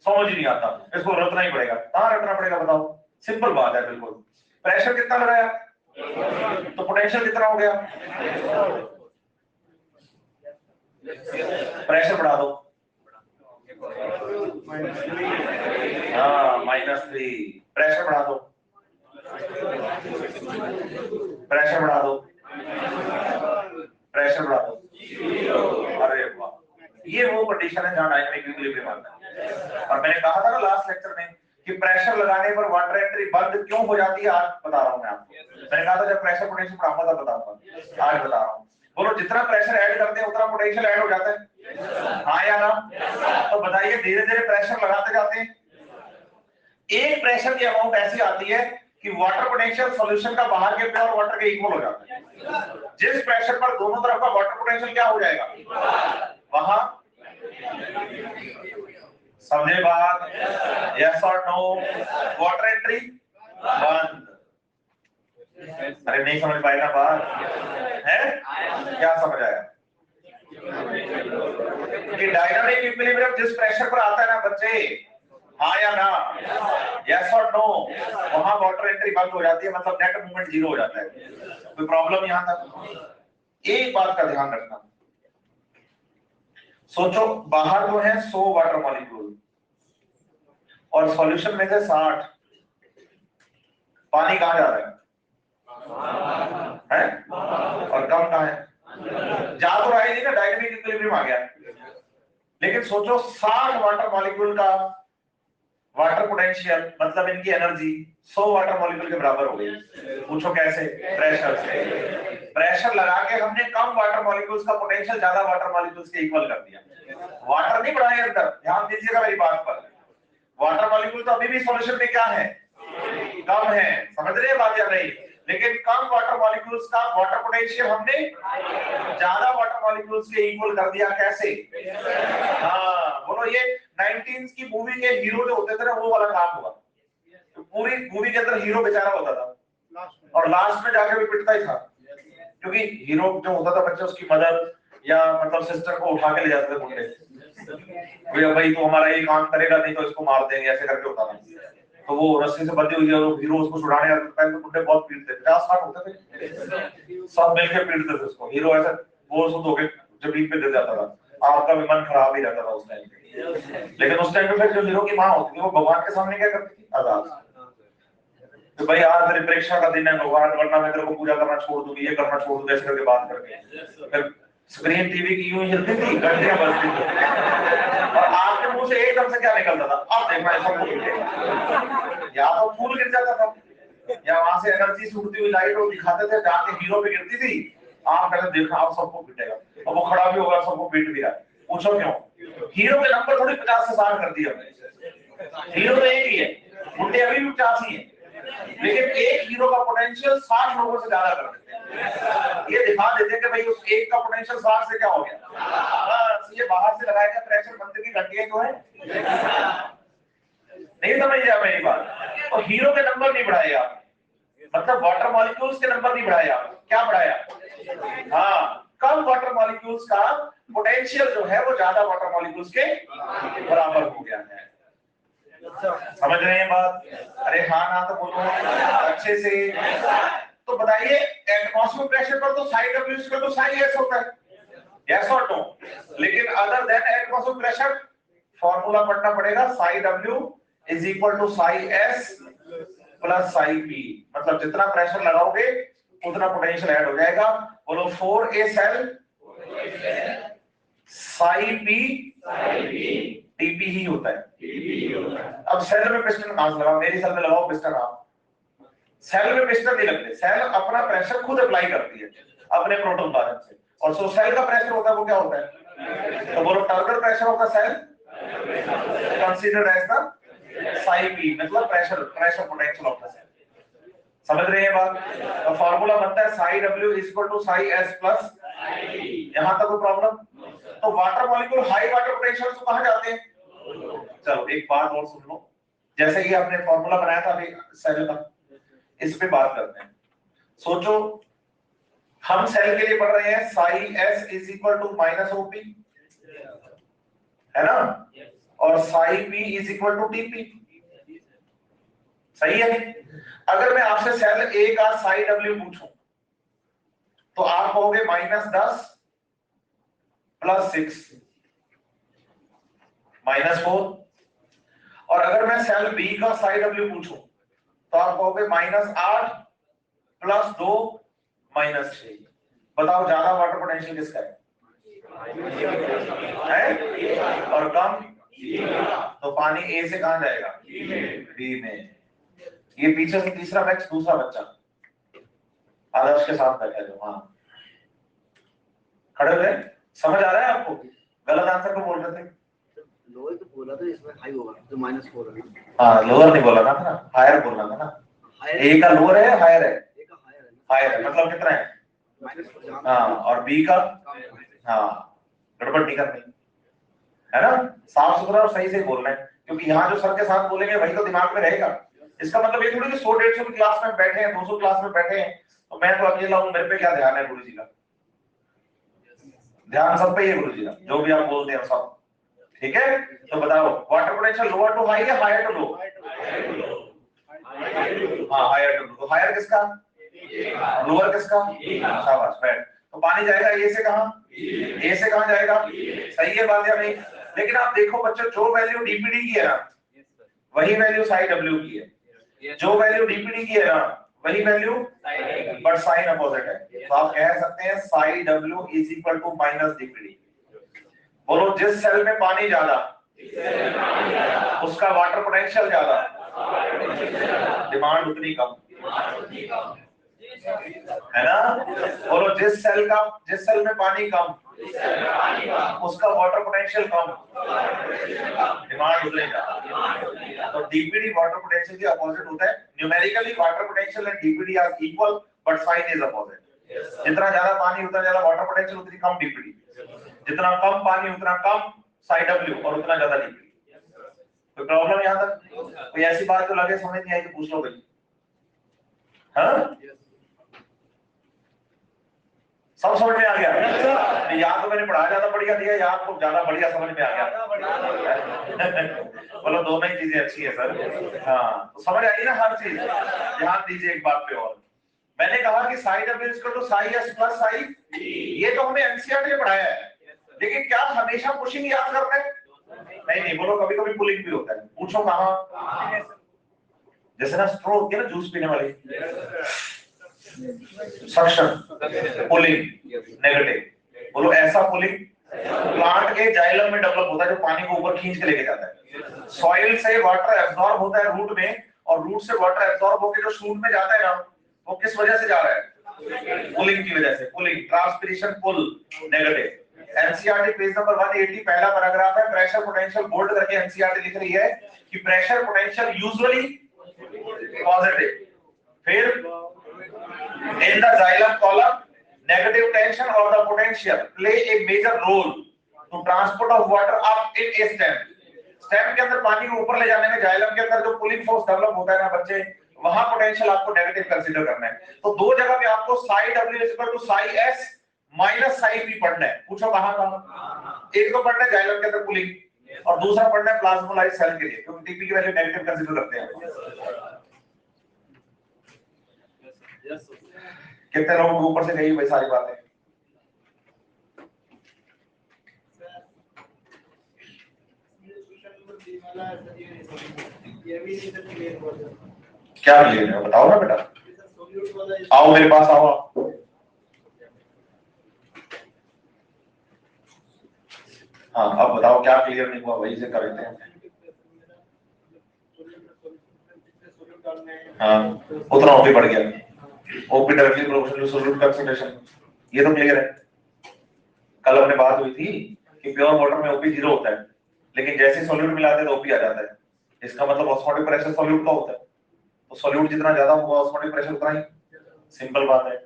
समझ ही नहीं आता, इसको रटना ही पड़ेगा। कहां रटना पड़ेगा बताओ? सिंपल बात है बिल्कुल। प्रेशर कितना लगाया तो पोटेंशियल कितना हो गया? प्रेशर बढ़ा दो, हाँ -3, प्रेशर बढ़ा दो, प्रेशर बढ़ा दो, प्रेशर बढ़ा दो, अरे वाह, ये वो कंडीशन है जहां डायनामिक इक्विलिब्रियम आता है। और मैंने कहा था ना लास्ट लेक्चर में कि प्रेशर लगाने पर वाटर एंट्री बंद क्यों हो जाती है, आज बता रहा हूं मैं आपको। मैंने कहा था जब प्रेशर पोटेंशियल बढ़ाऊंगा तब बताऊंगा, आज बता रहा हूं। बोलो, जितना प्रेशर ऐड करते हैं उतना पोटेंशियल ऐड हो जाता है, हाँ या ना? तो बताइए, धीरे धीरे प्रेशर लगाते जाते हैं, एक प्रेशर की अमाउंट ऐसी आती है कि वाटर पोटेंशियल सॉल्यूशन का बाहर के प्योर वाटर के इक्वल हो जाता है। जिस प्रेशर पर दोनों तरफ का वाटर पोटेंशियल क्या हो जाएगा, वहां, समझे बात? यस और नो? वाटर एंट्री बंद। अरे नहीं समझ पाए ना बात है, क्या समझ आया? कि डायनामिक इक्विलिब्रियम जिस प्रेशर पर आता है ना बच्चे, हाँ या ना, यस और नो, वहां वाटर एंट्री बंद हो जाती है, मतलब नेट मूवमेंट 0 हो जाता है। कोई प्रॉब्लम यहां तक? एक बात का ध्यान रखना, सोचो बाहर तो है 100 वाटर मॉलिक्यूल और सॉल्यूशन में से 60, पानी कहां जा रहा है? और कम कहां है? जा तो रहा ही नहीं ना, डायनामिक इक्विलिब्रियम आ गया। लेकिन सोचो 60 वाटर मॉलिक्यूल का वाटर पोटेंशियल, मतलब इनकी एनर्जी 100 वाटर मॉलिक्यूल के बराबर हो गई। पूछो कैसे? प्रेशर से। प्रेशर लगा के हमने कम वाटर मॉलिक्यूल्स का पोटेंशियल ज्यादा वाटर मॉलिक्यूल्स के इक्वल कर दिया। वाटर नहीं बढ़ाए अंदर, ध्यान दीजिएगा मेरी बात पर। वाटर मॉलिक्यूल तो अभी भी सॉल्यूशन में क्या है, कम है, समझ रहे हैं बात या नहीं? लेकिन कम वाटर मॉलिक्यूल्स का वाटर पोटेंशियल हमने ज्यादा वाटर मॉलिक्यूल्स के इक्वल कर दिया। कैसे? हाँ बोलो, ये 19 की मूवी के हीरो जो होते थे ना, वो वाला काम हुआ। तो पूरी मूवी के अंदर हीरो बेचारा होता था और लास्ट में जाकर भी पिटता ही था, क्योंकि हीरो जो होता था बच्चे, उसकी मदर या मतलब सिस्टर को उठा के ले जाते थे मुंडे, भैया भाई तू हमारा ये काम करेगा नहीं तो इसको मार देंगे, ऐसे करके होता था। तो वो रस्सी से बंधी हुई है, वो हीरो उसको छुड़ाने आता था, तो मुंडे बहुत पीटते थे, 50-60 होते थे, सब मिलकर पीटते थे उसको। हीरो ऐसे बोल सुध होके जमीन पे गिर जाता था, आपका भी मन खराब ही रहता था उस टाइम पे। लेकिन उस टाइम पे फिर जो हीरो की माँ होती थी वो भगवान के सामने क्या करती थी? अरदास। तो भाई आज तेरी परीक्षा का दिन है भगवान, वरना मैं तेरे को पूजा करना छोड़ दूंगी, ये करना छोड़ दूंगी, ऐसे करके बात करके फिर स्क्रीन टीवी की यूं हिलती थी, घंटियां बजती थी और आपके मुंह से एकदम से क्या निकलता था? अब देखना ऐसा फूल, या तो फूल गिर जाता था या वहां से एनर्जी छूटती हुई लाइट वो दिखाते थे, जाके हीरो पे गिरती थी। आप पहले देखना आप सबको पीटेगा और वो खड़ा भी होगा, सबको पीट भी रहा है। पूछो क्यों? हीरो के नंबर थोड़ी 50 से 60 कर दिए हमने, हीरो तो एक ही है, मुंडे अभी भी 50 ही है, लेकिन एक हीरो का पोटेंशियल 60 लोगों से ज्यादा कर देते हैं। ये दिखा देते हैं कि भाई उस एक का पोटेंशियल 60 से क्या हो गया। ये बाहर से लगाया गया प्रेशर मंदिर की घंटियां तो है, नहीं समझ गया मेरी बात। और हीरो के नंबर नहीं बढ़ाए आप, मतलब वाटर मॉलिक्यूल्स के नंबर नहीं बढ़ाया, क्या बढ़ाया? हाँ, कम वाटर मॉलिक्यूल्स का पोटेंशियल जो है वो ज्यादा वाटर मॉलिक्यूल्स के बराबर हो गया है। समझ रहे हैं बात? अरे हाँ ना तो बोलो अच्छे से। तो बताइए एटमॉस्फेरिक प्रेशर पर तो psi W equal to psi S होता है, यस और नो? लेकिन other than atmospheric pressure formula पढ़ना पड़ेगा, psi W is equal to psi S plus psi P। मतलब जितना प्रेशर लगाओगे उतना पोटेंशियल ऐड हो जाएगा। बोलो 4A cell psi P TP ही होता है। अब सेल में पिस्टन कहां से लगाओ? मेरी सेल में लगाओ पिस्टन। आप सेल में पिस्टन नहीं लगते, सेल अपना प्रेशर खुद अप्लाई करती है अपने प्रोटॉन माध्यम से, और जो सेल का प्रेशर होता है वो क्या होता है? तो बोलो terminal pressure of the cell considered as the psi P, मतलब pressure potential of the cell. समझ रहे हैं बात? तो फार्मूला बनता है psi W equal to psi S plus, यहां तक कोई प्रॉब्लम? तो water molecule high water potential तो कहां जाते हैं? चलो एक बात और सुन लो, जैसे कि आपने फॉर्मूला बनाया था अभी सेल का, इस पे बात करते हैं। सोचो हम सेल के लिए पढ़ रहे हैं psi S is equal to minus OP, है ना? और psi P is equal to TP, सही है? अगर मैं आपसे सेल A का साई W पूछूं तो आप कहोगे -10 प्लस 6 -4, और अगर मैं सेल B का साई W पूछूं तो आप कहोगे -8 प्लस 2 -6। बताओ ज्यादा वाटर पोटेंशियल किसका है? और कम? तो पानी A से कहां जाएगा? B में। ये पीछे से तीसरा बैच दूसरा बच्चा आदर्श के साथ बैठा है जो, हाँ खड़े हुए, समझ आ रहा है आपको? गलत आंसर को बोल रहे थे, लोअर तो बोला था, इसमें हाई होगा तो -4 है। हाँ लोअर नहीं बोला था ना, हायर बोलना था ना। ए का लोअर है हायर है? ए का हायर है। हायर है मतलब कितना है? -4। हाँ, और बी का? हाँ, गड़बड़ नहीं करनी है ना, साफ सुथरा और सही से बोलना है, क्योंकि यहाँ जो सर के साथ बोलेंगे वही तो दिमाग में रहेगा। इसका मतलब ये थोड़ी कि 100-150 की क्लास में बैठे हैं, 200 क्लास में बैठे हैं तो मैं तो अकेला हूँ, मेरे पे क्या ध्यान है? गुरु जी का ध्यान सब पे ही है, गुरु जी का जो भी आप बोलते हैं सब ठीक है। तो बताओ water potential lower to high या हायर टू लो? हाँ हायर टू लो। तो हायर किसका? लोअर किसका? शाबाश, बैठ। तो पानी जाएगा ए से कहां? ए से कहां जाएगा? सही है बात या नहीं? लेकिन आप देखो बच्चों, जो वैल्यू डीपीडी की है ना वही वैल्यू साई डब्ल्यू की है, जो वैल्यू डीपीडी की है ना वही वैल्यू बट साइन अपोजिट है। तो आप कह सकते हैं psi W is equal to minus DPD. बोलो जिस सेल में पानी ज्यादा उसका वाटर पोटेंशियल ज्यादा, डिमांड उतनी कम, है ना? बोलो जिस सेल में पानी कम उसका वाटर पोटेंशियल कम, डिमांड उतनी ज्यादा। तो डीपीडी वाटर पोटेंशियल के अपोजिट होता है। Numerically water potential and DPD are equal but sign is opposite. जितना ज्यादा पानी उतना ज्यादा वाटर पोटेंशियल, उतनी कम डीपीडी। जितना कम पानी उतना कम साई डब्ल्यू और उतना ज्यादा डीपीडी। कोई प्रॉब्लम यहां तक? कोई ऐसी बात जो लगे समझ नहीं आई तो पूछ लो भाई। हाँ सब समझ में आ गया? याद तो मैंने पढ़ाया ज्यादा बढ़िया दिया, याद तो ज्यादा बढ़िया समझ में आ गया। बोलो दोनों ही चीजें अच्छी है सर। हाँ तो समझ आई ना हर चीज। ध्यान दीजिए एक बात पे और, मैंने कहा कि psi W equal to psi S plus psi, ये तो हमें एनसीईआरटी में पढ़ाया है, लेकिन क्या हमेशा पुशिंग याद करते हैं? नहीं बोलो, कभी कभी पुलिंग भी होता है। पूछो कहाँ? जैसे ना स्ट्रो होती है ना जूस पीने वाली, सक्शन, पुलिंग, नेगेटिव। बोलो ऐसा पुलिंग प्लांट के जाइलम में डेवलप होता है जो पानी को ऊपर खींच के लेके जाता है। सॉइल से वाटर एब्जॉर्ब होता है रूट में, और रूट से वाटर एब्जॉर्ब होकर जो शूट में जाता है ना, वो किस वजह से जा रहा है? पुलिंग की वजह से। पुलिंग, ट्रांसपिरेशन, पुल, नेगेटिव। एनसीईआरटी पेज नंबर 180 पहला पैराग्राफ है। प्रेशर पोटेंशियल बोल्ड करके एनसीईआरटी लिख रही है कि प्रेशर पोटेंशियल यूजुअली पॉजिटिव, फिर in the xylem column negative tension or the potential play a major role to transport of water up in a stem। Stem के अंदर पानी को ऊपर ले जाने में जाइलम के अंदर जो पुलिंग फोर्स डेवलप होता है ना बच्चे, वहां पोटेंशियल आपको नेगेटिव कंसीडर करना है। तो दो जगह पे आपको psi W is equal to psi S minus psi P पढ़ना है। पूछो कहां कहां? एक तो पढ़ना है जाइलम के अंदर पुलिंग, और दूसरा पढ़ना है प्लाज्मोलाइज्ड सेल के लिए, क्योंकि टीपी की वैल्यू नेगेटिव कंसीडर करते हैं। कितने लोगों को ऊपर से गई भाई सारी बातें? क्या क्लियर है बताओ ना बेटा, आओ मेरे पास आओ। हाँ अब बताओ क्या क्लियर नहीं हुआ, वही से कर लेते हैं। हाँ उतना ओपी बढ़ गया, OP directly proportional to solute concentration, ये तो क्लियर है। कल अपने बात हुई थी कि प्योर वाटर में ओपी 0 होता है, लेकिन जैसे सॉल्यूट मिलाते हैं तो ओपी आ जाता है। इसका मतलब ऑस्मोटिक प्रेशर सॉल्यूट का होता है, तो सॉल्यूट जितना ज्यादा होगा ऑस्मोटिक प्रेशर उतना ही। सिंपल बात है,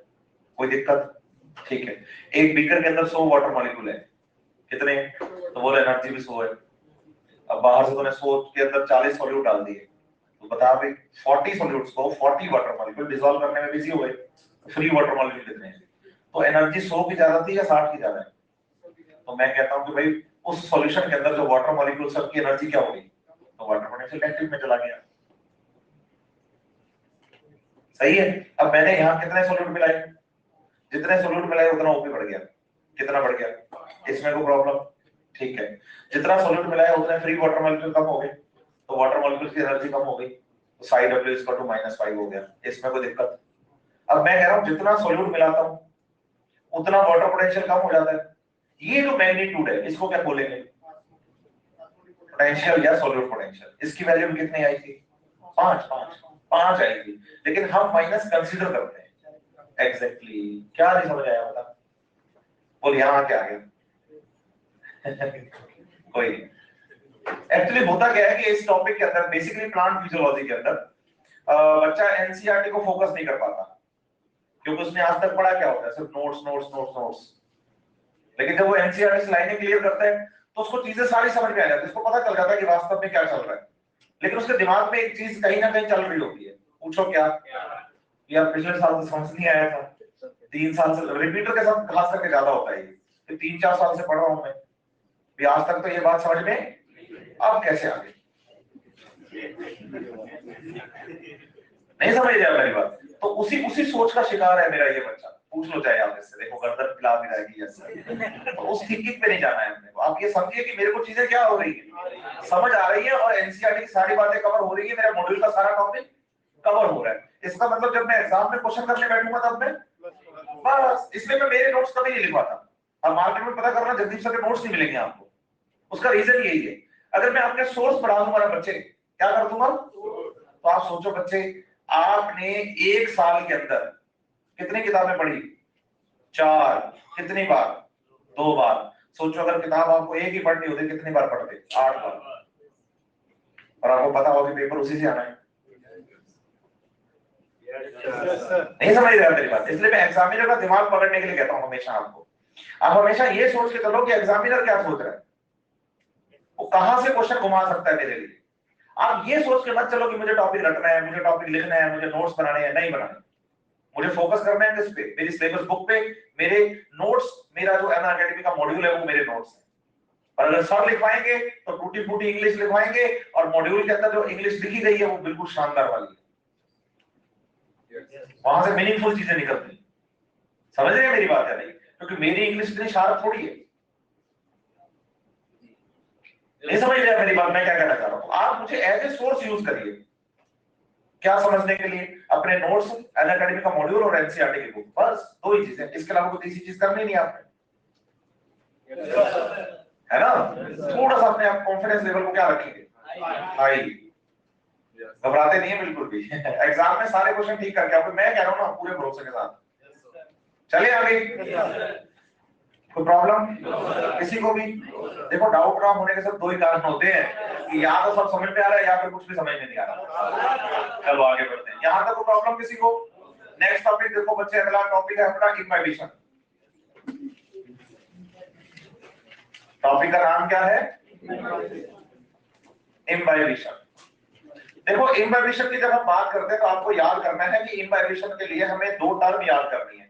कोई दिक्कत? ठीक है। एक बीकर के अंदर 100 वाटर मॉलिक्यूल है, कितने? तो बोले एनर्जी भी 100 है। अब बाहर से तूने 100 के अंदर 40 सॉल्यूट डाल दिए, तो बता भाई 40 सॉल्यूट्स को 40 वाटर मॉलिक्यूल डिसॉल्व करने में बिजी हो गए, फ्री वाटर मॉलिक्यूल कितने हैं? तो एनर्जी 100 की ज्यादा थी या 60 की ज्यादा है? तो मैं कहता हूं कि भाई उस सॉल्यूशन के अंदर जो वाटर मॉलिक्यूल सबकी एनर्जी क्या होगी? तो वाटर पोटेंशियल नेगेटिव में चला गया। सही है। अब मैंने यहाँ कितने सॉल्यूट मिलाए? जितने सॉल्यूट मिलाए उतना ओपी बढ़ गया। कितना बढ़ गया? इसमें कोई प्रॉब्लम? ठीक है। जितना सॉल्यूट मिलाया उतने फ्री वाटर मॉलिक्यूल कम हो गए, तो वाटर मॉलिक्यूल की एनर्जी कम हो गई, तो साई W इक्वल टू -5 हो गया। इसमें कोई दिक्कत? अब मैं कह रहा हूं जितना सॉल्यूट मिलाता हूं उतना वाटर पोटेंशियल कम हो जाता है। ये जो मैग्नीट्यूड है इसको क्या बोलेंगे? पोटेंशियल या सॉल्यूट पोटेंशियल। इसकी वैल्यू कितनी आई थी? 5 आई थी, लेकिन हम माइनस कंसीडर करते हैं। एग्जैक्टली क्या नहीं समझ आया बता? बोल यहाँ क्या आ गया? कोई एक्चुअली होता क्या है कि इस टॉपिक के अंदर बेसिकली प्लांट फिजियोलॉजी के अंदर बच्चा एनसीईआरटी को फोकस नहीं कर पाता, क्योंकि उसने आज तक पढ़ा क्या होता है? सिर्फ नोट्स नोट्स नोट्स नोट्स। लेकिन जब वो एनसीईआरटी से लाइनें क्लियर करता है तो उसको चीजें सारी समझ में आ जाती है, उसको पता चल जाता है कि वास्तव में क्या चल रहा है। लेकिन उसके दिमाग में एक चीज कहीं ना कहीं चल रही होती है। पूछो क्या? यार पिछले साल से समझ नहीं आया था, 3 साल से रिपीटर के साथ खास करके ज्यादा होता है, कि 3-4 साल से पढ़ रहा हूं मैं भी, आज तक तो ये बात समझ में, अब कैसे आ गई? नहीं समझ रहा मेरी बात? तो उसी सोच का शिकार है मेरा ये बच्चा। पूछ लो चाहे आप इससे, देखो गर्दन पिला भी रहेगी ऐसे। तो उस थिंकिंग पे नहीं जाना है हमने। आप ये समझिए कि मेरे को चीजें क्या हो रही है, समझ आ रही है, और एनसीईआरटी की सारी बातें कवर हो रही है, मेरा मॉड्यूल का सारा टॉपिक कवर हो रहा है। इसका मतलब जब मैं एग्जाम में क्वेश्चन करने बैठूंगा तब मैं बस, इसलिए मैं मेरे नोट्स कभी नहीं लिखवाता। अब मार्केट में पता करना जगदीप सर के नोट्स नहीं मिलेंगे आपको, उसका रीजन यही है। अगर मैं आपके सोर्स बढ़ा दूंगा ना बच्चे, क्या कर दूंगा? तो आप सोचो बच्चे, आपने 1 साल के अंदर कितनी किताबें पढ़ी? 4। कितनी बार? 2 बार। सोचो अगर किताब आपको एक ही पढ़नी होती कितनी बार पढ़ते? 8 बार। और आपको पता होगा कि पेपर उसी से आना है। नहीं समझ रहे मेरी बात? इसलिए मैं एग्जामिनर का दिमाग पकड़ने के लिए कहता हूं हमेशा आपको। आप हमेशा ये सोच के चलो कि एग्जामिनर क्या सोच रहा है, वो कहां से क्वेश्चन घुमा सकता है मेरे लिए। आप ये सोच के मत चलो कि मुझे टॉपिक रटना है, मुझे टॉपिक लिखना है, मुझे नोट्स बनाने हैं। नहीं बनाने, मुझे फोकस करना है किस पे? मेरी सिलेबस बुक पे, मेरे नोट्स, मेरा जो एन अकेडमी का मॉड्यूल है वो मेरे नोट्स हैं। और अगर सर लिखवाएंगे तो टूटी फूटी इंग्लिश लिखवाएंगे, और मॉड्यूल के अंदर जो इंग्लिश लिखी गई है वो बिल्कुल शानदार वाली है, वहां से मीनिंगफुल चीजें निकलती। समझ रहे हैं मेरी बात या नहीं? क्योंकि मेरी इंग्लिश इतनी शार्प थोड़ी है। नहीं समझ रहे मेरी बात, मैं क्या कहना चाह रहा हूं? आप मुझे एज ए सोर्स यूज करिए, क्या समझने के लिए? अपने नोट्स, अन अकेडमी का मॉड्यूल और एनसीईआरटी की बुक, बस दो ही चीजें, इसके अलावा कोई तीसरी चीज करनी नहीं आपने, है ना? थोड़ा सा अपने आप कॉन्फिडेंस लेवल को क्या रखेंगे, हाई। घबराते नहीं है बिल्कुल भी। एग्जाम में सारे क्वेश्चन ठीक करके आपको, मैं कह रहा हूं ना पूरे भरोसे के साथ। चलिए आगे, कोई प्रॉब्लम किसी को भी? देखो डाउट ना होने के सब दो ही कारण होते हैं कि या तो सब समझ में आ रहा है या फिर कुछ भी समझ में नहीं आ रहा। चलो आगे बढ़ते हैं, यहां तक कोई प्रॉब्लम किसी को? नेक्स्ट टॉपिक देखो बच्चे, अगला टॉपिक है अपना इम्बाइबिशन। टॉपिक का नाम क्या है? इम्बाइबिशन। देखो इम्बाइबिशन की जब हम बात करते हैं तो आपको याद करना है कि इम्बाइबिशन के लिए हमें दो टर्म याद करनी है।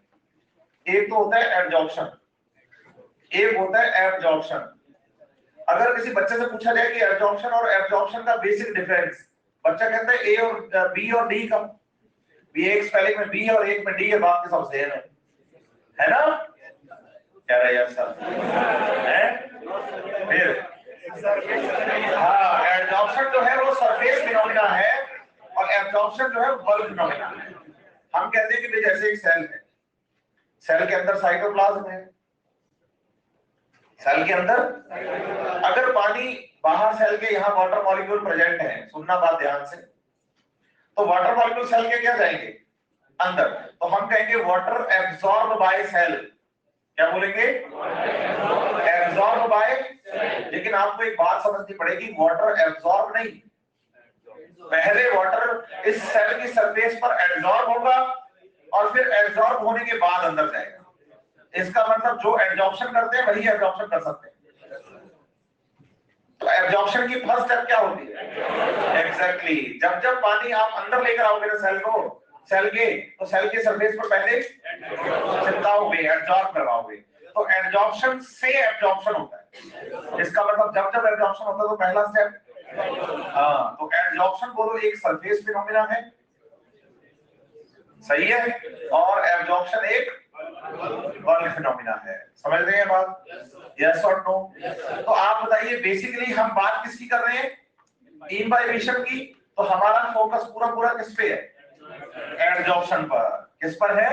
एक तो होता है एब्जॉर्प्शन, एक होता है एब्जॉर्प्शन। अगर किसी बच्चे से पूछा जाए कि एब्जॉर्प्शन और एब्जॉर्प्शन का बेसिक डिफरेंस, बच्चा कहता है ए और बी और डी का, एक स्पेलिंग में बी है और एक में डी है, बाकी सब सेम है ना? क्या रहे यार सर है? फिर हाँ, एब्जॉर्प्शन जो है वो सरफेस फिनोमेना है और एब्जॉर्प्शन जो है बल्क फिनोमेना है। हम कहते हैं कि जैसे एक सेल है, सेल के अंदर साइटोप्लाज्म है, सेल के अंदर अगर पानी बाहर सेल के यहाँ वाटर मॉलिक्यूल प्रेजेंट है, सुनना बात ध्यान से, तो वाटर मॉलिक्यूल सेल के क्या जाएंगे अंदर, तो हम कहेंगे वाटर एब्जॉर्ब बाय सेल। क्या बोलेंगे? Absorb by. लेकिन आपको एक बात समझनी पड़ेगी, वाटर एब्जॉर्ब नहीं, पहले वाटर इस सेल की सरफेस पर एब्जॉर्ब होगा और फिर एब्जॉर्ब होने के बाद अंदर जाएगा। इसका मतलब जो एब्जॉर्प्शन करते हैं वही एब्जॉर्प्शन कर सकते हैं। तो एब्जॉर्प्शन की फर्स्ट स्टेप क्या होती है? एग्जैक्टली जब जब पानी आप अंदर लेकर आओगे ना सेल को, सेल के, तो सेल के सरफेस पर पहले चिपकाओगे, एब्जॉर्ब करवाओगे, तो एब्जॉर्प्शन से एब्जॉर्प्शन होता है। इसका मतलब जब जब एब्जॉर्प्शन होता है तो पहला स्टेप, हाँ, तो एब्जॉर्प्शन बोलो एक सरफेस फिनोमेना है, सही है, और एब्जॉर्प्शन एक बल्क फिनोमेना है। समझ रहे हैं बात? यस और नो? तो आप बताइए बेसिकली हम बात किसकी कर रहे हैं? इम्बाइबिशन की। तो हमारा फोकस पूरा पूरा किस पे है? एब्जॉर्प्शन पर। किस पर है?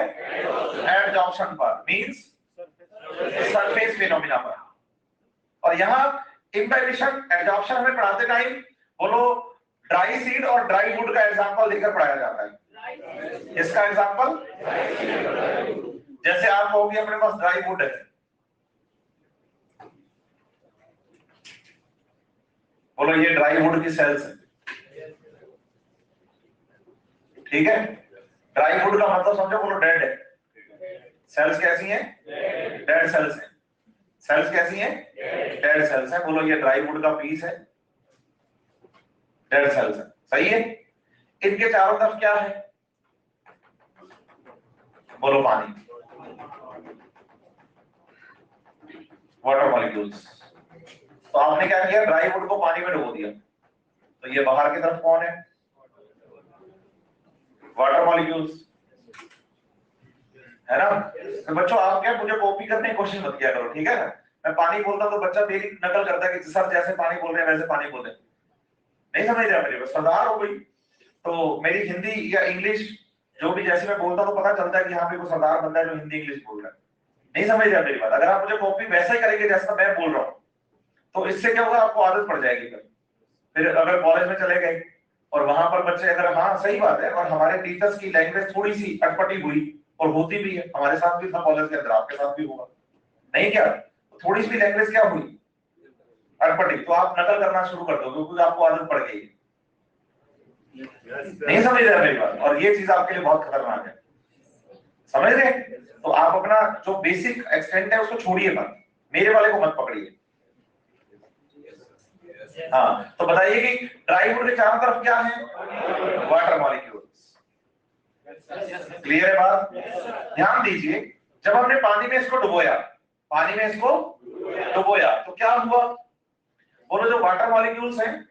एब्जॉर्प्शन पर, मींस सरफेस फिनोमेना पर। और यहाँ इम्बाइबिशन एब्जॉर्प्शन हमें पढ़ाते टाइम बोलो ड्राई सीड और ड्राई वुड का एग्जांपल देकर पढ़ाया जाता है। इसका एग्जांपल जैसे आप कहोगे अपने पास ड्राई वुड है, बोलो ये ड्राई वुड की सेल्स है, ठीक है? ड्राई वुड का मतलब समझो, बोलो डेड है। सेल्स कैसी हैं? डेड सेल्स हैं। सेल्स कैसी हैं? डेड सेल्स हैं। बोलो ये ड्राई वुड का पीस है, डेड सेल्स है, सही है? इनके चारों तरफ क्या है? बोलो पानी, वाटर मॉलिक्यूल्स। तो आपने क्या किया? ड्राई वुड को पानी में डुबो दिया, तो ये बाहर की तरफ कौन है? वाटर मॉलिक्यूल्स, है ना? तो बच्चों आप क्या मुझे कॉपी करने की कोशिश मत किया करो, ठीक है ना? मैं पानी बोलता तो बच्चा मेरी नकल करता है कि सर जैसे पानी बोल रहे हैं वैसे पानी बोले, नहीं समझ रहा मेरी बात, सरदार हो गई। तो मेरी हिंदी या इंग्लिश जो भी जैसे मैं बोलता तो पता चलता है कि यहाँ पे कोई सरदार बंदा है जो हिंदी इंग्लिश बोल रहा है। नहीं समझ रहा मेरी बात? अगर आप मुझे कॉपी वैसा ही करेंगे जैसा मैं बोल रहा हूँ तो इससे क्या होगा, आपको आदत पड़ जाएगी। फिर अगर कॉलेज में चले गए और वहां पर बच्चे अगर, हाँ सही बात है, और हमारे टीचर्स की लैंग्वेज थोड़ी सी अटपटी हुई और होती भी है, हमारे साथ भी था कॉलेज के अंदर, आपके साथ भी होगा नहीं क्या? थोड़ी सी लैंग्वेज क्या हुई अटपटी, तो आप नकल करना शुरू कर दो क्योंकि आपको आदत पड़ गई। नहीं समझ रहे मेरी बात? और ये चीज आपके लिए बहुत खतरनाक है, समझ रहे? तो आप अपना जो बेसिक एक्सटेंट है उसको छोड़िए मत, मेरे वाले को मत पकड़िए। हाँ, तो बताइए कि ड्राई वुड के चारों तरफ क्या है? Water molecules. क्लियर है बात? ध्यान दीजिए, जब हमने पानी में इसको डुबोया, पानी में इसको डुबोया तो क्या हुआ? बोलो जो वाटर मॉलिक्यूल्स हैं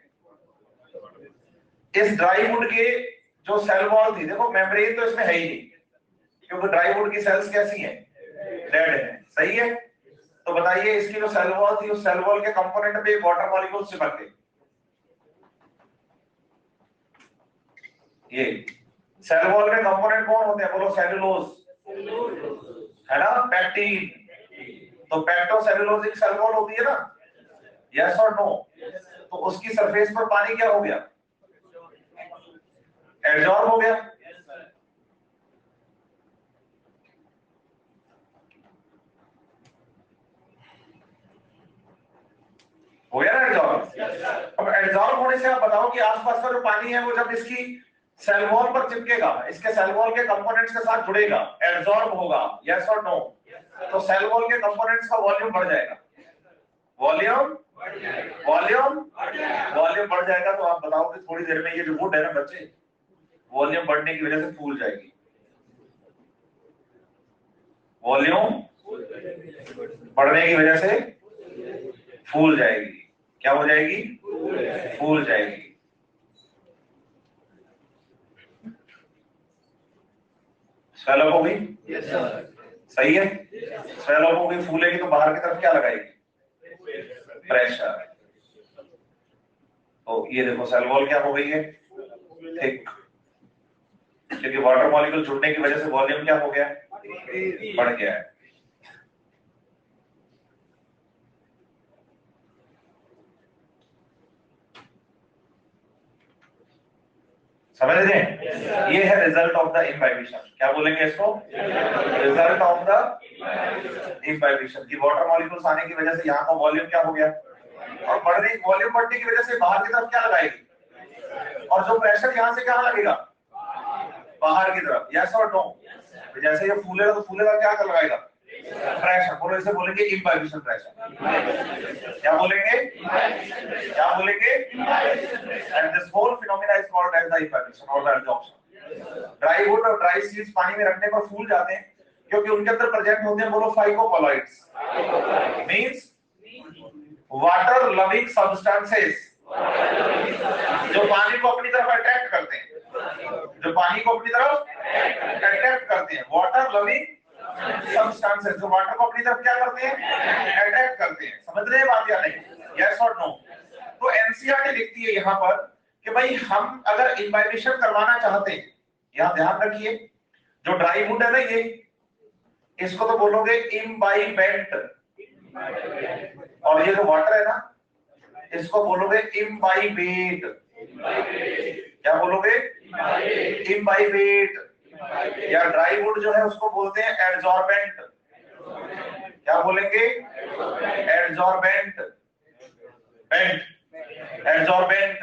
इस ड्राई वुड के जो सेल वॉल थी, देखो मेम्ब्रेन तो इसमें है ही नहीं क्योंकि ड्राई वुड की सेल्स कैसी हैं? डेड है, सही है? तो बताइए इसकी जो सेल वॉल थी उस सेल वॉल के कंपोनेंट पे वाटर मॉलिक्यूल चिपक गए। ये सेल वॉल के कंपोनेंट कौन होते हैं? बोलो सेलुलोज, है ना, पैक्टिन। तो पेक्टोसेलुलोजिक सेल वॉल होती है ना, यस और नो? तो उसकी सरफेस पर पानी क्या हो गया? एब्जॉर्ब हो गया। हो गया ना एब्जॉर्ब? अब एब्जॉर्ब होने से आप बताओ कि आसपास का जो पानी है वो जब इसकी सेल वॉल पर चिपकेगा, इसके सेल वॉल के कंपोनेंट्स के साथ जुड़ेगा, एब्जॉर्ब होगा, यस और नो? तो सेल वॉल के कंपोनेंट्स का वॉल्यूम बढ़ जाएगा। वॉल्यूम वॉल्यूम वॉल्यूम बढ़ जाएगा। तो आप बताओ कि थोड़ी देर में ये जो वुड है ना बच्चे, वॉल्यूम बढ़ने की वजह से फूल जाएगी। वॉल्यूम बढ़ने की वजह से फूल जाएगी। क्या हो जाएगी? फूल जाएगी। स्वेल अप हो गई? सही है। स्वेल अप हो गई, फूलेगी तो बाहर की तरफ क्या लगाएगी? प्रेशर। तो ये देखो सेल वॉल क्या हो गई है? थिक। क्योंकि वाटर मॉलिक्यूल जुड़ने की वजह से वॉल्यूम क्या हो गया? बढ़ गया है। समझ रहे हैं? ये है रिजल्ट ऑफ द इम्बाइबिशन। क्या बोलेंगे इसको? रिजल्ट ऑफ द इम्बाइबिशन की वाटर मॉलिक्यूल्स आने की वजह से यहाँ का वॉल्यूम क्या हो गया? और वॉल्यूम बढ़ने की वजह से बाहर की तरफ क्या लगाएगी? और जो प्रेशर यहाँ से कहाँ लगेगा? बाहर की तरफ, यस और नो? जैसे ये फूलेगा तो फूलेगा, क्या कर लगाएगा? प्रेशर। बोलो, इसे बोलेंगे इम्बाइबिशन प्रेशर। क्या बोलेंगे? क्या बोलेंगे? And this whole phenomena is called as the imbibition और द एब्जॉर्प्शन। ड्राई वुड और ड्राई सीड्स पानी में रखने पर फूल जाते हैं क्योंकि उनके अंदर प्रेजेंट होते हैं, बोलो, फाइकोकोलॉइड्स, मींस वाटर लविंग सब्सटेंसेस, जो पानी को अपनी तरफ अट्रैक्ट करते हैं, जो पानी को अपनी तरफ अट्रैक्ट करते हैं, वाटर लविंग सब्सटेंसेस, जो वाटर को अपनी तरफ क्या करते हैं? अट्रैक्ट करते हैं। समझ रहे हैं बात या नहीं? यस और नो? तो एनसीईआरटी लिखती है यहाँ पर कि भाई हम अगर इम्बाइबिशन करवाना चाहते हैं, यहाँ ध्यान रखिए, जो ड्राई वुड है ना ये, इसको तो बोलोगे इम्बाइबेंट, और ये जो वाटर है ना इसको बोलोगे इम्बाइबेट। क्या बोलोगे? इम्बाइबेट। या ड्राई वुड जो है उसको बोलते हैं एड्जॉर्बेंट। क्या बोलेंगे? एड्जॉर्बेंट, बेंट, एड्जॉर्बेंट,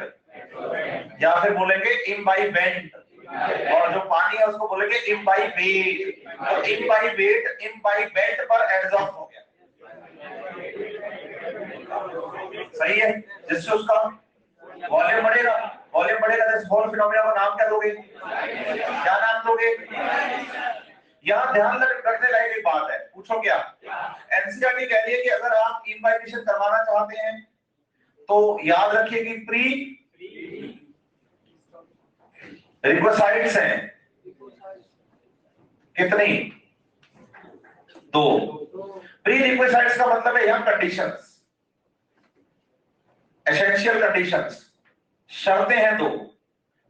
या फिर बोलेंगे इम्बाइबेंट। और जो पानी है उसको बोलेंगे इम्बाइबेट। तो इम्बाइबेट इम्बाइबेंट पर एड्जॉर्ब हो गया। सही है? जिससे उसका वॉल्यूम बढ़ेगा। वॉल्यूम बढ़ेगा तो इस होल फिनोमेना का नाम क्या दोगे? क्या नाम दोगे? यहाँ ध्यान रखने लायक एक बात है, पूछो क्या? एनसीईआरटी कह रही है कि अगर आप इम्बाइबिशन करवाना चाहते हैं तो याद रखिए कि प्री रिक्विसाइट्स हैं कितनी? 2। प्री रिक्विसाइट्स का मतलब है यहाँ कंडीशंस, एसेंशियल कंडीशंस, शर्तें हैं 2।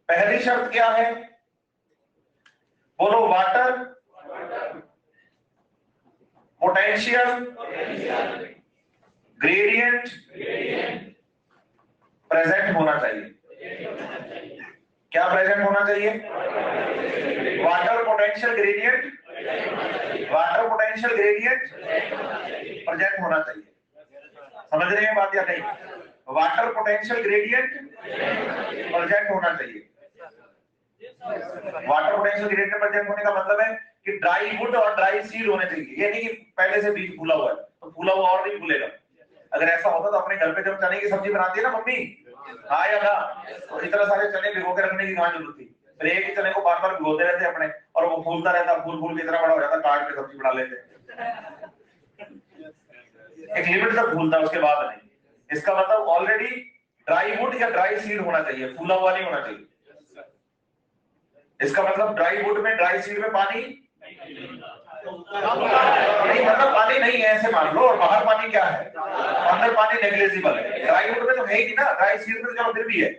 पहली शर्त क्या है? बोलो, वाटर पोटेंशियल ग्रेडियंट प्रेजेंट होना चाहिए। क्या प्रेजेंट होना चाहिए? Water potential gradient, water potential gradient present होना चाहिए। समझ रहे हैं बात या नहीं? वाटर पोटेंशियल ग्रेडियंट प्रेजेंट होना चाहिए। वाटर पोटेंशियल ग्रेडियंट प्रेजेंट होने का मतलब है कि ड्राई वुड और ड्राई सीड होने चाहिए। ये नहीं कि पहले से बीज फूला हुआ है तो फूला हुआ और नहीं फूलेगा। अगर ऐसा होता तो अपने घर पे जब चने की सब्जी बनाती है ना मम्मी, हाँ या ना, तो इतना सारे चने भिगो के रखने की कहां जरूरत थी? फिर एक ही चने को बार बार भिगोते रहते अपने, और वो फूलता रहता, फूल फूल के इतना बड़ा हो जाता, काट के सब्जी बना लेते। एक लिमिट तक फूलता, उसके बाद नहीं। इसका मतलब ऑलरेडी ड्राई वुड या ड्राई सीड होना चाहिए, फूला हुआ नहीं होना चाहिए। इसका मतलब ड्राई वुड में, ड्राई सीड में पानी नहीं मतलब पानी नहीं है ऐसे मान लो, और बाहर पानी क्या है, अंदर पानी नेग्लिजिबल है। ड्राई वुड में तो है ही नहीं ना, ड्राई सीड में तो चलो फिर भी है,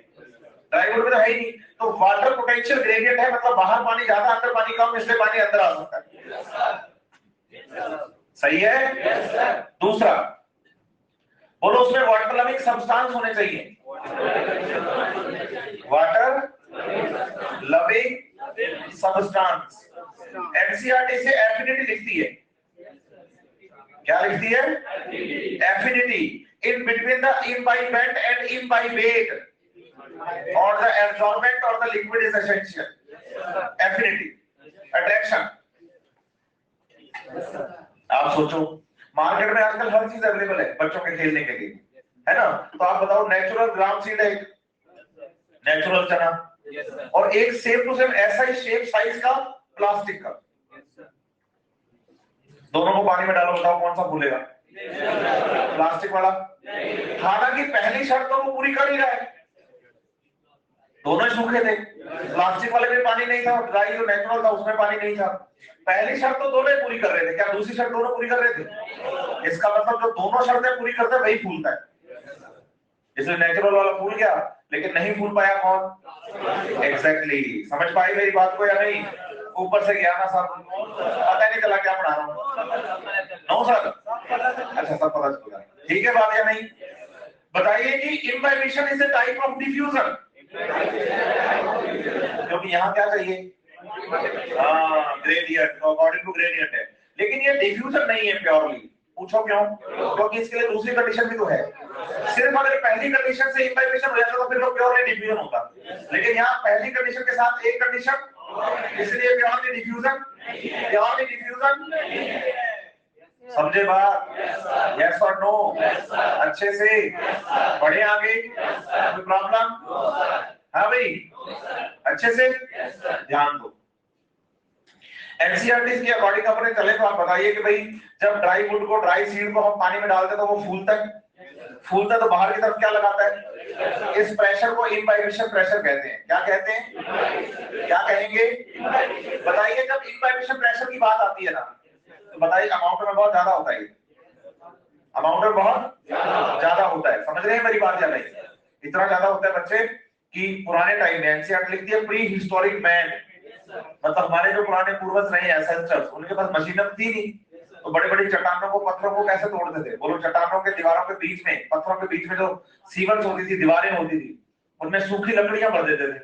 ड्राई वुड में तो है ही नहीं। तो वाटर पोटेंशियल ग्रेडियंट है, मतलब बाहर पानी ज्यादा अंदर पानी कम, इसलिए पानी अंदर आ सकता है। सही है। दूसरा बोलो उसमें वाटर लविंग सब्सटेंस होने चाहिए, वाटर लविंग सब्सटेंस। एनसीईआरटी से एफिनिटी लिखती है, क्या लिखती है, affinity in between the imbibant and imbibate और द एब्सॉर्बेंट और the liquid is essential. Affinity, attraction. आप सोचो मार्केट में आजकल हर चीज अवेलेबल है बच्चों के खेलने के लिए, है ना। तो आप बताओ नेचुरल ग्राम सीड है, नेचुरल चना, और एक सेम टू सेम ऐसा ही शेप साइज का प्लास्टिक का, दोनों को पानी में डालो, बताओ कौन सा फूलेगा, प्लास्टिक वाला। हालांकि पहली शर्त तो वो पूरी कर ही रहा है, दोनों ही सूखे थे, प्लास्टिक वाले में पानी नहीं था, ड्राई जो नेचुरल था उसमें पानी नहीं था। पहली शर्त तो दोनों ही पूरी कर रहे थे, क्या दूसरी शर्त दोनों पूरी कर रहे थे? इसका मतलब जो दोनों शर्तें पूरी करता है वही फूलता है। इसलिए नेचुरल वाला फूल गया, लेकिन नहीं फूल पाया कौन? एग्जैक्टली। समझ पाई मेरी बात को या नहीं? ऊपर से गया ना सब, पता नहीं चला क्या पढ़ा रहा हूँ। नो सर, अच्छा सब पता चल गया, ठीक है बात या नहीं? बताइए कि imbibition is a type of diffusion, क्योंकि यहाँ क्या चाहिए, ग्रेडियंट, अकॉर्डिंग टू ग्रेडियंट है, लेकिन ये डिफ्यूजन नहीं है प्योरली। पूछो क्यों? क्योंकि इसके लिए दूसरी कंडीशन भी तो है। सिर्फ अगर पहली कंडीशन से इम्बाइबेशन हो जाता तो फिर वो प्योरली डिफ्यूजन होता, लेकिन यहाँ पहली कंडीशन के साथ एक कंडीशन, इसलिए प्योरली डिफ्यूजन, प्योरली डिफ्यूजन। समझे बात? यस और नो? अच्छे से बढ़े आगे, कोई प्रॉब्लम? हाँ भाई, अच्छे से ध्यान दो। एनसीईआरटी के अकॉर्डिंग अपने चले तो आप बताइए कि भाई जब ड्राई वुड को, ड्राई सीड को हम पानी में डालते तो वो फूलता है तो बाहर की तरफ क्या लगाता है? इस प्रेशर को इम्बाइबेशन प्रेशर कहते हैं। क्या कहते हैं? क्या कहेंगे? बताइए जब इम्बाइबेशन प्रेशर की बात आती है ना, तो बताइए अमाउंट में बहुत ज्यादा होता है, अमाउंट में बहुत ज्यादा होता है। समझ रहे हैं मेरी बात या नहीं? इतना ज्यादा होता है बच्चे कि पुराने टाइम में एनसीईआरटी लिखती है प्री हिस्टोरिक मैन, मतलब हमारे जो पुराने पूर्वज रहे एंसेस्टर्स, उनके पास मशीनें थी नहीं, तो बड़े बड़ी चट्टानों को, पत्थरों को कैसे तोड़ते थे? बोलो, चट्टानों के दीवारों के बीच में, पत्थरों के बीच में जो सीवर्स होती थी, दीवारें होती थी, उनमें सूखी लकड़ियां भर देते थे।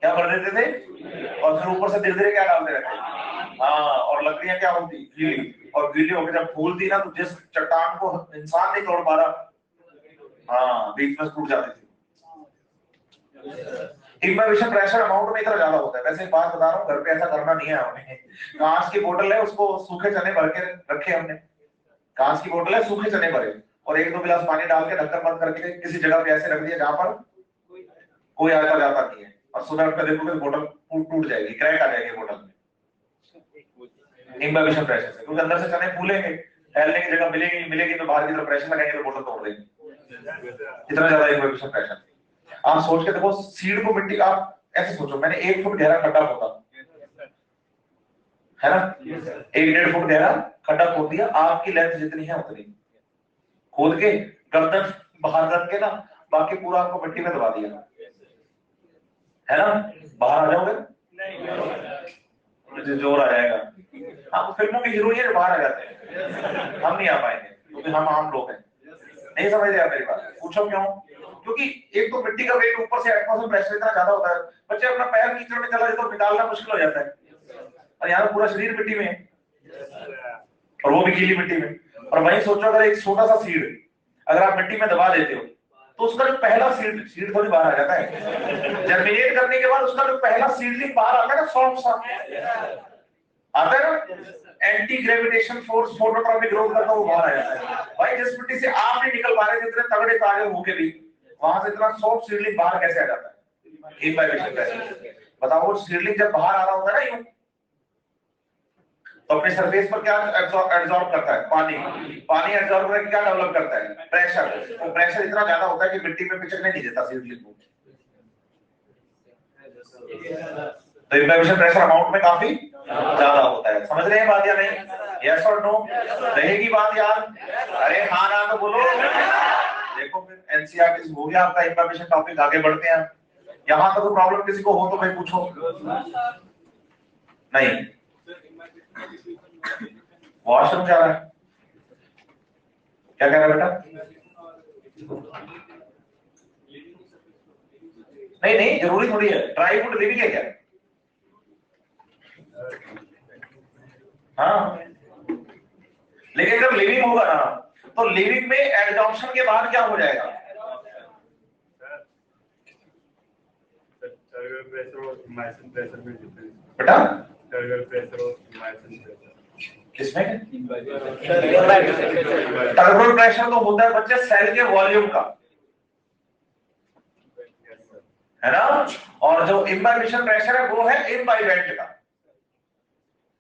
क्या भर देते थे? और फिर ऊपर से धीरे धीरे क्या डालते रहते? हाँ, और लकड़ियां क्या होती? गीली, और गीली होकर जब फूलती ना, तो जिस चट्टान को इंसान नहीं तोड़ पा रहा, हाँ, बीच में टूट जाती थी। इम्बाइबेशन प्रेशर अमाउंट में इतना ज्यादा होता है। वैसे एक बात बता रहा हूँ, घर पे ऐसा करना नहीं है हमें। कांच की बोतल है, उसको सूखे चने भर के रखे हमने, कांच की बोतल है, सूखे चने भरे, और एक दो गिलास पानी डाल के ढक्कन बंद करके किसी जगह पे ऐसे रख दिया जहां पर कोई आता जाता नहीं है, और सुबह उठकर देखोगे बोतल टूट जाएगी, क्रैक आ जाएगी बोतल में। इम्बाइबेशन प्रेशर से, क्योंकि अंदर से चने फूलेंगे, फैलने की जगह मिलेगी तो बाहर की तरफ प्रेशर लगाएंगे तो बोतल तोड़ देंगे। इतना ज्यादा इम्बाइबेशन प्रेशर। आप सोच के देखो, सीड को मिट्टी, आप ऐसे सोचो, मैंने 1 फुट गहरा खड्डा खोदा, है ना, 1-1.5 फुट गहरा खड्डा खोद दिया, आपकी लेंथ जितनी है उतनी खोद के, गर्दन बाहर रख के ना, बाकी पूरा आपको मिट्टी में दबा दिया, है ना, बाहर आ जाओगे? मुझे जोर आ जाएगा। हाँ, फिल्मों की हीरो है जो बाहर आ जाते हैं, हम नहीं आ पाएंगे क्योंकि हम आम लोग हैं। नहीं समझ रहे आप मेरी बात? पूछो क्यों? क्योंकि एक तो मिट्टी का वेट, ऊपर से एटमॉस्फेयर प्रेशर इतना ज्यादा होता है, बच्चे अपना पैर कीचड़ में चला जाता है तो निकालना मुश्किल हो जाता है, और यहाँ पूरा शरीर मिट्टी में है, और वो भी गीली मिट्टी में। और वहीं सोचो, अगर एक छोटा सा सीड अगर आप मिट्टी में दबा देते हो, तो उसका जो पहला सीड थोड़ी बाहर आ जाता है, जर्मिनेट करने के बाद उसका जो पहला सीडलिंग बाहर आता है ना, सॉफ्ट सा आता है ना, anti gravitation force, phototropic growth करता वो बाहर आ जाता है। भाई जिस मिट्टी से आप नहीं निकल पा रहे थे इतने तगड़े ताजे होके भी, वहां से इतना सॉफ्ट सीडलिंग बाहर कैसे आ जाता है? Imbibition pressure. बताओ, वो सीडलिंग जब बाहर आ रहा होता है ना यूं, तो अपने सरफेस पर क्या एब्जॉर्ब करता है? पानी एब्जॉर्ब करके क्या डेवलप करता है? प्रेशर। तो प्रेशर इतना ज्यादा होता है कि मिट्टी में पिचकने नहीं देता सीडलिंग को। तो इम्बाइबेशन प्रेशर अमाउंट में काफी ज्यादा होता है। समझ रहे हैं बात या नहीं? यस और नो? रहेगी बात याद? अरे हाँ ना तो बोलो। देखो फिर एनसीईआरटी हो गया आपका इंफॉर्मेशन टॉपिक, आगे बढ़ते हैं। यहाँ तक तो प्रॉब्लम किसी को हो तो भाई पूछो। नहीं, वॉशरूम जा रहा है, क्या कह रहा है बेटा? नहीं नहीं, जरूरी थोड़ी है, ट्राई फूड लिविंग है क्या? हाँ, लेकिन जब लिविंग होगा ना तो लिविंग में एब्जॉर्प्शन के बाद क्या हो जाएगा? बेटा किसमें? टर्बल प्रेशर तो होता है बच्चे सेल के वॉल्यूम का, है ना? और जो इम्बाइबेशन प्रेशर है वो है इम्बाइबेंट का,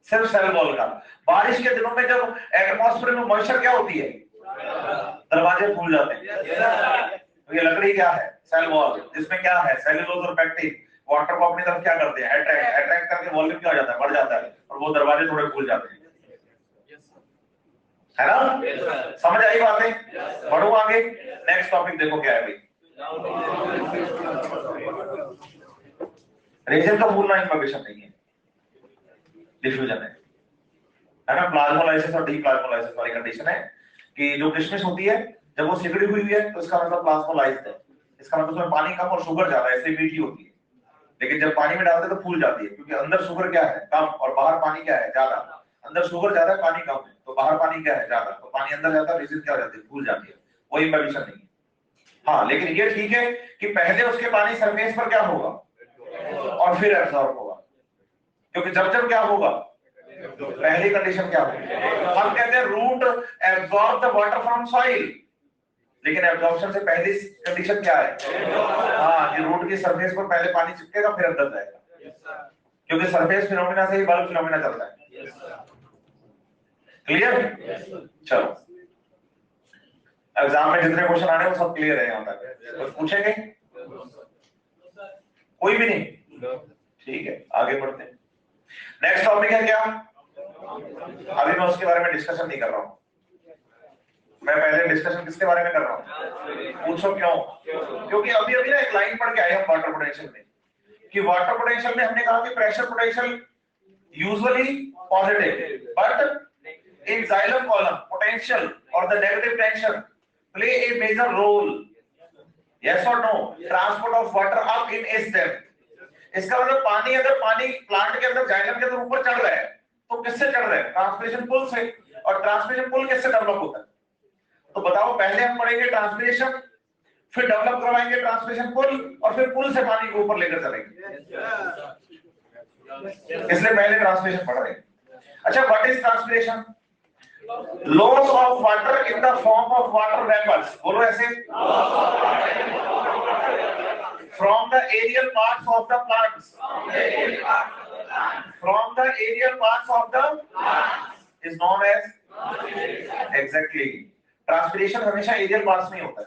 सिर्फ सेल वॉल का। बारिश के दिनों में जब एटमॉस्फेयर में मॉइस्चर क्या होती है, दरवाजे खुल जाते हैं। तो ये लकड़ी क्या है? सेल वॉल, जिसमें क्या है? सेलुलोज और पेक्टिन। वाटर को अपनी तरफ क्या करते हैं? अट्रैक्ट करके वॉल्यूम क्या हो जाता है? बढ़ जाता है, और वो दरवाजे थोड़े खुल जाते हैं, है ना? समझ आई बातें? बढ़ो आगे, नेक्स्ट टॉपिक देखो क्या है भाई। रेजन का मूल नाम इम्बाइबेशन नहीं है, डिफ्यूजन है ना? प्लाज्मोलाइसिस और डीप्लाज्मोलाइसिस वाली कंडीशन है कि जो किशमिश होती है जब वो सिकुड़ी हुई है तो इसका मतलब प्लाज्मोलाइज्ड है। इसका मतलब उसमें पानी कम और शुगर ज्यादा है, इसलिए मीठी होती है। लेकिन जब पानी में डालते तो फूल जाती है, क्योंकि अंदर शुगर क्या है? कम, और बाहर पानी क्या है? ज्यादा। अंदर शुगर ज्यादा है, पानी कम है, तो बाहर पानी क्या है? ज्यादा। तो पानी अंदर जाता है, रेजिन क्या हो जाती है? फूल जाती है। कोई इम्बाइबेशन नहीं है। हाँ, लेकिन ये ठीक है कि पहले उसके पानी सरफेस पर क्या होगा और फिर एब्जॉर्ब होगा, क्योंकि जब जब क्या होगा, पहली कंडीशन क्या होगी? हम कहते हैं root absorb the water from soil, लेकिन एब्जॉर्प्शन से पहली कंडीशन क्या है? हाँ, कि रूट की सरफेस पर पहले पानी चिपकेगा फिर अंदर जाएगा, क्योंकि सरफेस फिनोमिना से ही बल्क फिनोमिना चलता है। क्लियर? चलो, एग्जाम में जितने क्वेश्चन आने वो सब क्लियर है यहाँ तक? कुछ पूछेंगे? कोई भी नहीं? ठीक है, आगे बढ़ते हैं। नेक्स्ट टॉपिक है क्या? अभी मैं उसके बारे में डिस्कशन नहीं कर रहा हूँ, मैं पहले डिस्कशन किसके बारे में कर रहा हूँ? पूछो क्यों? क्योंकि अभी अभी ना एक लाइन पढ़ के आए हम वाटर पोटेंशियल में, कि वाटर पोटेंशियल में हमने कहा कि pressure potential usually positive, but in xylem column potential और the negative tension play a major role, yes और no? Transport of water up in a step. इसका मतलब पानी, अगर पानी प्लांट के अंदर जाइलम के अंदर ऊपर चढ़ रहा है तो किससे चढ़ रहा है? ट्रांसपिरेशन पुल से। और ट्रांसपिरेशन पुल किससे डेवलप होता है? तो बताओ, पहले हम पढ़ेंगे ट्रांसपिरेशन, फिर डेवलप करवाएंगे ट्रांसपिरेशन पुल, और फिर पुल से पानी को ऊपर लेकर चलेंगे, इसलिए पहले ट्रांसपिरेशन पढ़ रहे हैं। अच्छा, what is transpiration? Loss of water in the form of water vapours, बोलो ऐसे, from the aerial parts of the plants, from the aerial parts of the is known as, exactly. Transpiration हमेशा aerial parts में होता है,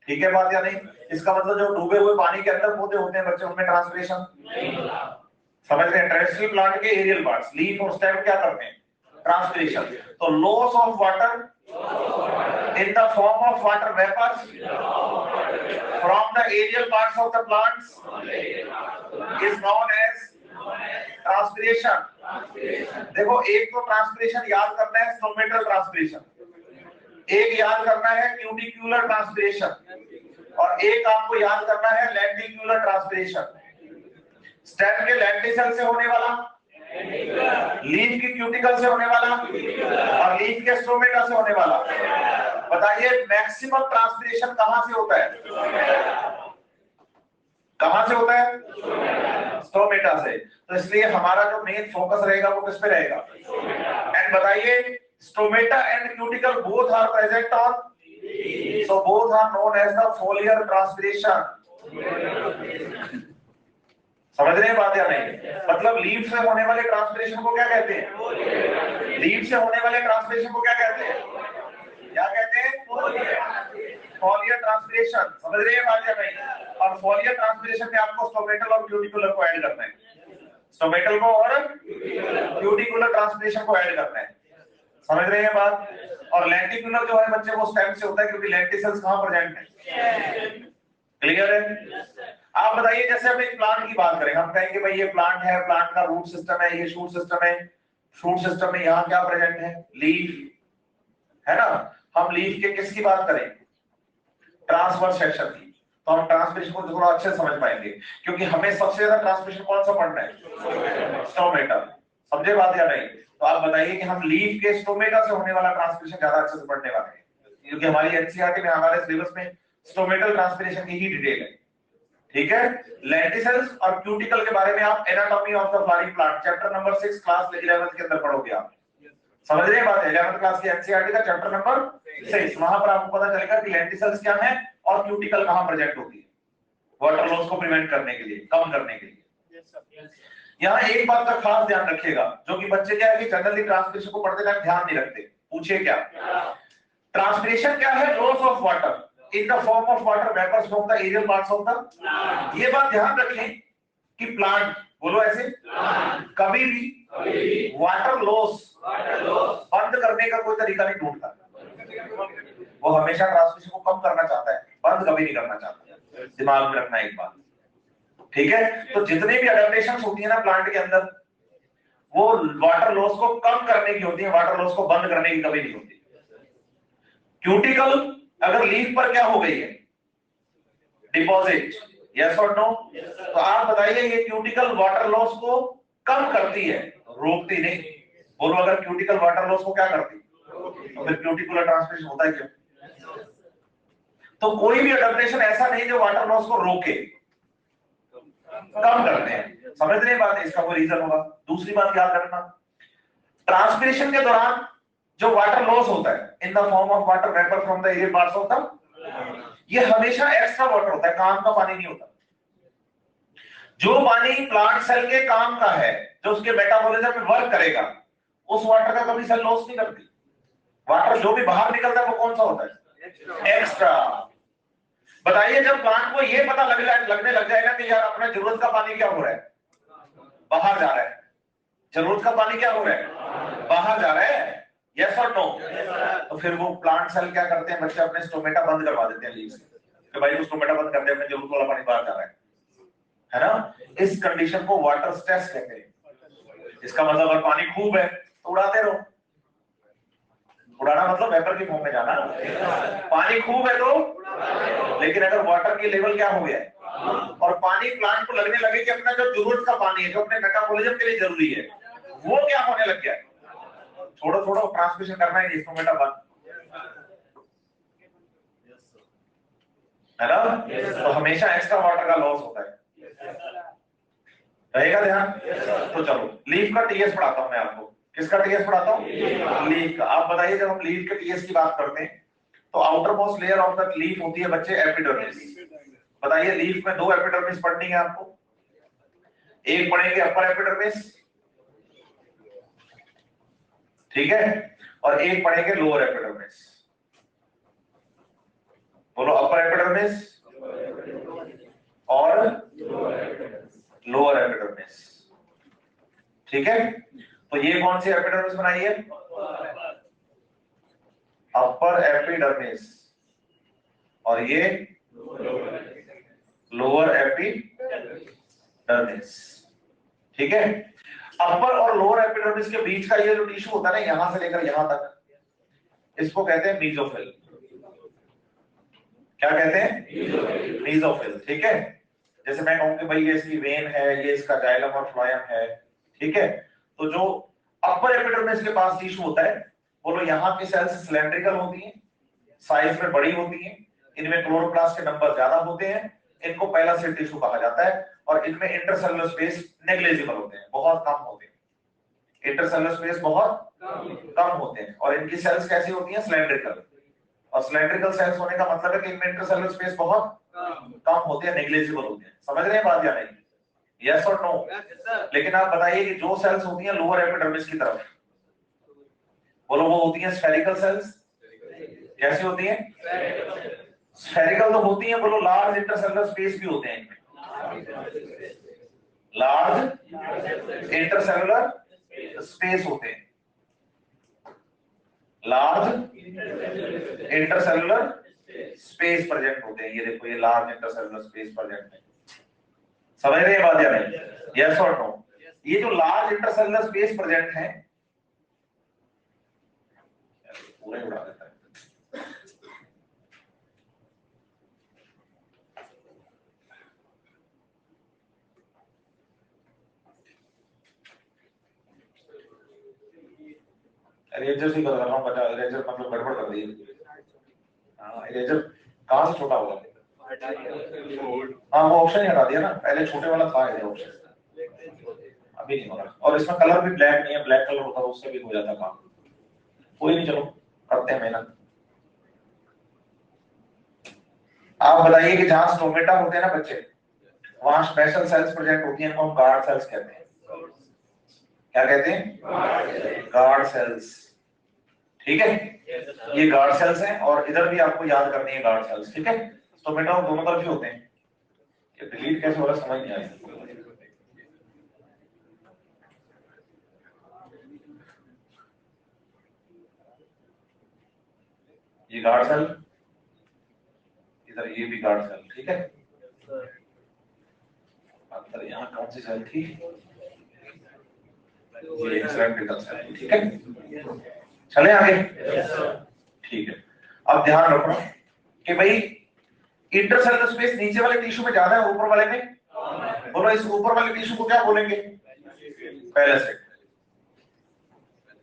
ठीक है बात या नहीं? इसका मतलब जो डूबे हुए पानी के अंदर पौधे होते हैं बच्चे, उनमें ट्रांसपिरेशन समझ रहे हैं? टेरेस्ट्रियल प्लांट के एरियल पार्ट्स, लीफ और स्टेम क्या करते हैं? ट्रांसपिरेशन। तो loss of water in the form of water vapors from the aerial parts of the plants is known as transpiration. देखो, एक तो ट्रांसपिरेशन याद करना है स्टोमेटल ट्रांसपिरेशन, एक याद करना है क्यूटिक्युलर ट्रांसपिरेशन, और एक आपको याद करना है लेंटिक्युलर ट्रांसपिरेशन। स्टेम के लेंटिसल से होने वाला, लीफ की क्यूटिकल से होने वाला, और लीफ के स्टोमेटा से होने वाला। बताइए, मैक्सिमम ट्रांसपिरेशन कहां से होता है? कहां से होता है? स्टोमेटा से। तो इसलिए हमारा जो मेन फोकस रहेगा वो किस पे रहेगा? एंड बताइए, stomata and cuticle both are present on, so both are known as the foliar transpiration. समझ रहे हैं बात या नहीं? मतलब लीफ से होने वाले ट्रांसपिरेशन को क्या कहते हैं? लीफ से होने वाले ट्रांसपिरेशन को क्या कहते हैं? क्या कहते हैं? फोलियर ट्रांसपिरेशन। समझ रहे हैं बात या नहीं? और फोलियर ट्रांसपिरेशन में आपको स्टोमेटल और क्यूटिकुलर को ऐड करना है। स्टोमेटल को और क्यूटिकुलर ट्रांसमिशन को ऐड करना है। समझ रहे हैं बात? और लेंटिकुलर जो है बच्चे वो स्टेम से होता है क्योंकि लेंटिसल्स कहां प्रेजेंट है। क्लियर है? आप बताइए जैसे हम एक प्लांट की बात करें, हम कहेंगे भाई ये प्लांट है, प्लांट का रूट सिस्टम है, ये शूट सिस्टम है। शूट सिस्टम में यहाँ क्या प्रेजेंट है? लीफ है ना। हम लीफ के किसकी बात करें? ट्रांसवर्स सेक्शन की। तो हम ट्रांसमिशन को थोड़ा अच्छे से समझ पाएंगे क्योंकि हमें सबसे ज्यादा ट्रांसमिशन कौन सा पढ़ना है? स्टोमेटा। समझे बात या नहीं? तो आप बताइए कि हम लीफ के स्टोमेटा से होने वाला ट्रांसमिशन ज्यादा अच्छे से पढ़ने वाले हैं क्योंकि हमारी एनसीईआरटी में हमारे सिलेबस में स्टोमेटल ट्रांसमिशन की ही डिटेल है। ठीक है? लेंटिसल्स और क्यूटिकल के बारे में आप anatomy of the flowering plant chapter number 6 class 11th के अंदर पढ़ोगे आप। समझ रहे हैं बात? 11th क्लास की एनसीईआरटी का चैप्टर नंबर 6, वहां पर आपको पता चलेगा कि लेंटिसल्स क्या है और क्यूटिकल कहां प्रेजेंट होती है वाटर लॉस को प्रिवेंट करने के लिए, कम करने के लिए। यहाँ एक बात का खास ध्यान रखिएगा जो कि बच्चे क्या है कि जनरली ट्रांसपिरेशन को पढ़ते टाइम ध्यान नहीं रखते। पूछिए क्या? ट्रांसपिरेशन क्या है? Loss of water in the form of water vapors from the aerial parts of the plant। ये बात ध्यान रखें कि प्लांट, बोलो ऐसे, कभी भी वाटर लॉस बंद करने का कोई तरीका नहीं ढूंढता। वो हमेशा ट्रांसमिशन को कम करना चाहता है, बंद कभी नहीं करना चाहता। दिमाग में रखना एक बात, ठीक है? तो जितने भी अडेप्टेशंस होती है ना प्लांट के अंदर, वो वाटर लॉस को कम करने की होती है, वाटर लॉस को बंद करने की कभी नहीं होती। क्यूटिकल अगर लीफ पर क्या हो गई है? डिपॉजिट, यस और नो? तो आप बताइए ये क्यूटिकल वाटर लॉस को कम करती है, रोकती नहीं। बोलो अगर क्यूटिकल वाटर लॉस को क्या करती तो फिर क्यूटिकुलर ट्रांसमिशन होता है क्यों? तो कोई भी अडप्टेशन ऐसा नहीं जो वाटर लॉस को रोके, कम करते हैं। समझ रहे हैं बात? इसका कोई रीजन होगा। दूसरी बात याद रखना, ट्रांसपिरेशन के दौरान जो वाटर लॉस होता है in the form of water vapour from the aerial parts of the, ये हमेशा एक्स्ट्रा वाटर होता है, काम का पानी नहीं होता। जो पानी प्लांट सेल के काम का है, जो उसके मेटाबॉलिज्म में वर्क करेगा, उस वाटर का कभी सेल लॉस नहीं करती। वाटर जो भी बाहर निकलता है वो कौन सा होता है? एक्स्ट्रा। बताइए जब प्लांट को ये पता लगने लग जाएगा कि यार अपना जरूरत का पानी क्या हो रहा है? बाहर जा रहा है। जरूरत का पानी क्या हो रहा है? बाहर जा रहा है, यस और नो? तो फिर वो प्लांट सेल क्या करते हैं बच्चे? अपने स्टोमेटा बंद करवा देते हैं लीव से कि भाई स्टोमेटा बंद कर दे, अपने जरूरत वाला पानी बाहर जा रहा है ना? इस कंडीशन को वाटर स्ट्रेस कहते हैं। इसका मतलब अगर पानी खूब है तो उड़ाते रहो। उड़ाना मतलब वेपर के फॉर्म में जाना। पानी खूब है तो, लेकिन अगर वाटर की लेवल क्या हो गया है और पानी प्लांट को लगने लगे कि अपना जो जरूरत का पानी है, जो अपने मेटाबॉलिज्म के लिए जरूरी है, वो क्या होने लग गया है? थोड़ा थोड़ा ट्रांसमिशन करना है, स्टोमेटा बंद, है ना? तो हमेशा एक्स्ट्रा वाटर का लॉस होता है, रहेगा ध्यान। तो चलो लीफ का टीएस पढ़ाता हूं मैं आपको। किसका टीएस पढ़ाता हूं? लीफ का। आप बताइए जब हम लीफ के टीएस की बात करते हैं तो outer most layer of the leaf होती है बच्चे एपिडर्मिस। बताइए लीफ में दो एपिडर्मिस पढ़नी है आपको। एक पढ़ेंगे अपर एपिडर्मिस, ठीक है, और एक पढ़ेंगे लोअर एपिडर्मिस। बोलो अपर एपिडर्मिस और लोअर एपिडर्मिस, ठीक है? तो ये कौन सी एपिडर्मिस बनाई है? अपर एपिडर्मिस, और ये लोअर एपिडर्मिस, ठीक है? अपर और लोअर एपिडर्मिस के बीच का ये जो टिश्यू होता है ना, यहां से लेकर यहां तक, इसको कहते हैं मीजोफिल। क्या कहते हैं? मीजोफिल, ठीक है? जैसे मैं कहूं कि भाई ये इसकी वेन है, ये इसका जाइलम और फ्लोएम है, ठीक है? तो जो अपर एपिडर्मिस के पास टिश्यू होता है, बोलो यहाँ की सेल्स सिलेंड्रिकल होती हैं, साइज में बड़ी होती हैं, इनमें क्लोरोप्लास्ट के नंबर ज्यादा होते हैं, इनको पहला सेल टिश्यू कहा जाता है, और इनमें इंटरसेलुलर स्पेस नेग्लिजिबल होते हैं, बहुत कम होते हैं। इंटरसेलुलर स्पेस बहुत कम होते हैं, और इनकी सेल्स कैसी होती हैं? सिलेंड्रिकल। और सिलेंड्रिकल सेल्स होने का मतलब है कि इनमें इंटरसेलुलर स्पेस बहुत कम होते हैं, नेग्लिजिबल होते हैं। समझ रहे हैं बात या नहीं? यस और नो? लेकिन आप बताइए कि जो सेल्स होती हैं लोअर एपिडर्मिस की तरफ, बोलो वो होती हैं स्फेरिकल सेल्स। कैसी होती हैं? स्फेरिकल तो होती हैं, बोलो लार्ज इंटरसेलुलर स्पेस भी होते हैं इनमें। लार्ज इंटरसेलुलर स्पेस होते हैं, लार्ज इंटरसेलुलर स्पेस प्रेजेंट होते हैं। ये देखो, ये लार्ज इंटरसेलुलर स्पेस प्रेजेंट है। समझ रहे हैं बात या नहीं? यस और नो? ये जो लार्ज इंटरसेलुलर स्पेस प्रेजेंट है, पूरा उड़ा देता है। इरेजर से कर रहा हूँ, बचा इरेजर मतलब गड़बड़ कर दी। हाँ, इरेजर कहाँ से छोटा होगा? हाँ, वो ऑप्शन ही हटा दिया ना, पहले छोटे वाला था ये ऑप्शन, अभी नहीं हो रहा। और इसमें कलर भी ब्लैक नहीं है, ब्लैक कलर होता है उससे भी हो जाता काम। कोई नहीं, चलो करते हैं मेहनत। आप बताइए कि जहां स्टोमेटा होते हैं ना बच्चे, वहां स्पेशल सेल्स प्रेजेंट होती हैं, इनको हम गार्ड सेल्स कहते हैं। क्या कहते हैं? Guard cells. ठीक है, ये गार्ड सेल्स हैं, और इधर भी आपको याद करनी है गार्ड सेल्स। ठीक है, स्टोमेटा दोनों तरफ ही होते हैं। ये डिलीट कैसे हो रहा है समझ नहीं आया। ये गार्ड सेल, इधर ये भी गार्ड सेल। ठीक है, अंदर यहाँ कौन सी सेल थी? ये एक्सट्रैक्टेड सेल। ठीक है, चले आगे। ठीक है, अब ध्यान रखो कि भाई इंटरसेलुलर स्पेस नीचे वाले टिश्यू में ज्यादा है, ऊपर वाले में? बोलो, इस ऊपर वाले टिश्यू को क्या बोलेंगे? पैलेसेट।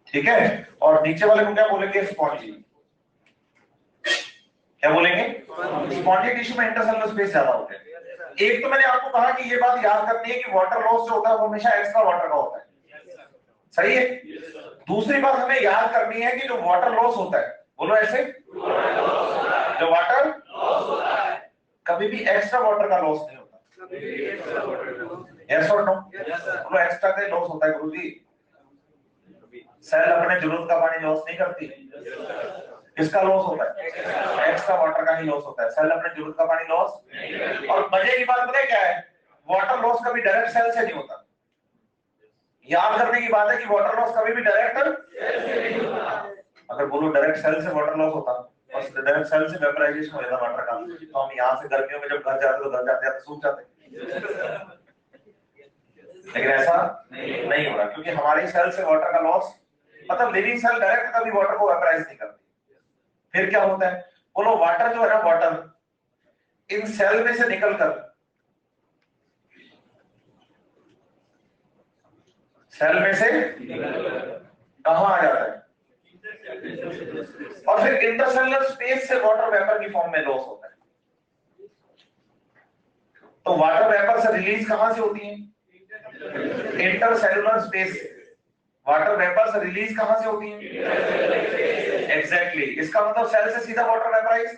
ठीक है, और नीचे वाले को क्या बोलेंगे? स्पॉन्जी। क्या बोलेंगे? स्पॉन्जी टिश्यू में इंटरसेलुलर स्पेस ज्यादा होता है। एक तो मैंने आपको कहा कि ये बात याद करनी है कि वाटर लॉस जो होता है वो हमेशा एक्स्ट्रा वाटर का होता है। सही है? दूसरी बात हमें याद करनी है कि जो वाटर लॉस होता है, बोलो ऐसे, जो वाटर लॉस होता है कभी भी एक्स्ट्रा वाटर का लॉस नहीं होता। यस और नो? बोलो, एक्स्ट्रा का लॉस होता है गुरुजी। सेल अपने जरूरत का पानी लॉस नहीं करती। किसका लॉस होता है? एक्स्ट्रा वाटर का ही लॉस होता है। सेल अपने जरूरत का पानी लॉस। और मजे की बात पता है क्या है? वाटर लॉस कभी डायरेक्ट सेल से नहीं होता। याद करने की बात है कि वाटर लॉस कभी भी डायरेक्ट नहीं होता। अगर बोलो डायरेक्ट सेल से वाटर लॉस होता, और डायरेक्ट सेल से वेपराइजेशन हो जाता वाटर का, तो हम यहाँ से गर्मियों में जब घर जाते तो घर जाते सूख जाते। लेकिन ऐसा नहीं हो रहा, क्योंकि हमारी सेल से वाटर का लॉस, मतलब लिविंग सेल डायरेक्ट कभी वाटर को वेपराइज नहीं करती। फिर क्या होता है? बोलो, वाटर जो है ना, वाटर इन सेल में से निकलकर सेल में से कहां आ जाता है? और फिर इंटरसेलुलर स्पेस से वाटर वेपर की फॉर्म में लॉस होता है। तो वाटर वेपर से रिलीज कहां से होती है? इंटरसेलुलर स्पेस से। वाटर वेपर से रिलीज कहां से होती है? एग्जैक्टली। इसका मतलब सेल से सीधा वाटर वेपराइज।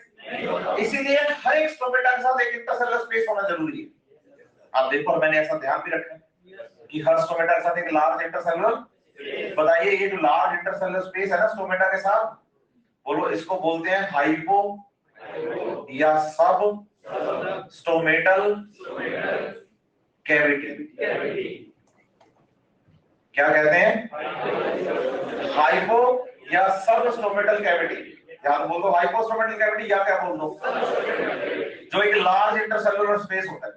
इसीलिए हर एक स्टोमेटा के साथ एक इंटरसेलुलर स्पेस होना जरूरी है। आप देखो, मैंने ऐसा ध्यान भी रखा कि हर स्टोमेटा के साथ एक लार्ज इंटरसेलुलर। बताइए, ये जो लार्ज इंटरसेलुलर स्पेस है ना स्टोमेटा के साथ, बोलो इसको बोलते हैं हाइपो या सब स्टोमेटल कैविटी। क्या कहते हैं? हाइपो या सब स्टोमेटल कैविटी। या तो बोल दो हाइपो स्टोमेटल कैविटी, या क्या बोल दो, जो एक लार्ज इंटरसेलुलर स्पेस होता है।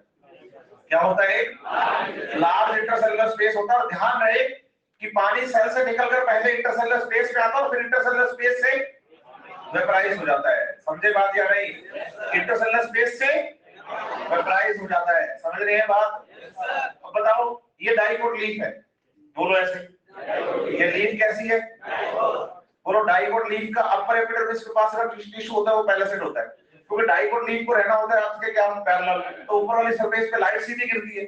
क्या होता है? एक लार्ज इंटरसेलुलर स्पेस होता है। और ध्यान रहे कि पानी सेल से निकलकर पहले इंटरसेलुलर स्पेस में आता है और फिर इंटरसेलुलर स्पेस से वेपराइज हो जाता है। समझे बात या नहीं? इंटरसेलुलर स्पेस से वेपराइज हो जाता है। समझ रहे हैं बात? अब बताओ, ये डाइकोट लीफ है, बोलो ऐसे। ये लीफ कैसी है? बोलो, डाइकोट लीफ का अपर एपिडर्मिस के पास अगर टिश्यू होता है वो पैलेसेड होता है, क्योंकि डाइकोट लीफ को रहना होता है आपके क्या पैरेलल, तो ऊपर वाली सरफेस पे लाइट सीधी गिरती है।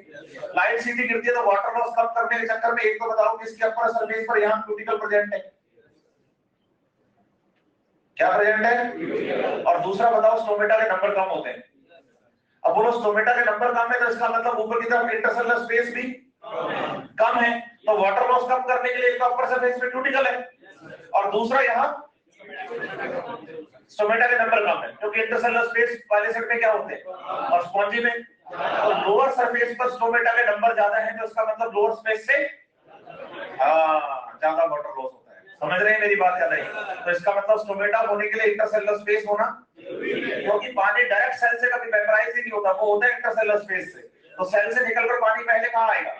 लाइट सीधी गिरती है तो वाटर लॉस कम करने के चक्कर में एक तो बताओ किसके अपर सरफेस पर यहाँ क्यूटिकल प्रेजेंट है? क्या प्रेजेंट है? और दूसरा बताओ, स्टोमेटा के नंबर कम होते हैं। अब बोलो, स्टोमेटा के नंबर कम है तो इसका मतलब ऊपर की तरफ इंटरसेलुलर स्पेस भी कम है, तो वाटर लॉस कम करने के लिए एक अपर सरफेस पे क्यूटिकल है और दूसरा यहाँ स्टोमेटा के नंबर कम है क्योंकि इंटरसेलुलर स्पेस वाले सेट में क्या होते हैं और स्पॉन्जी में। तो लोअर सरफेस पर स्टोमेटा के नंबर ज्यादा है तो इसका मतलब लोअर स्पेस से ज्यादा वाटर लॉस होता है। समझ रहे हैं मेरी बात या नहीं? तो इसका मतलब स्टोमेटा होने के लिए इंटरसेलुलर स्पेस होना, क्योंकि पानी डायरेक्ट सेल से कभी वेपराइज ही नहीं होता, वो होता है इंटरसेलुलर स्पेस से। तो सेल से निकलकर पानी पहले कहां आएगा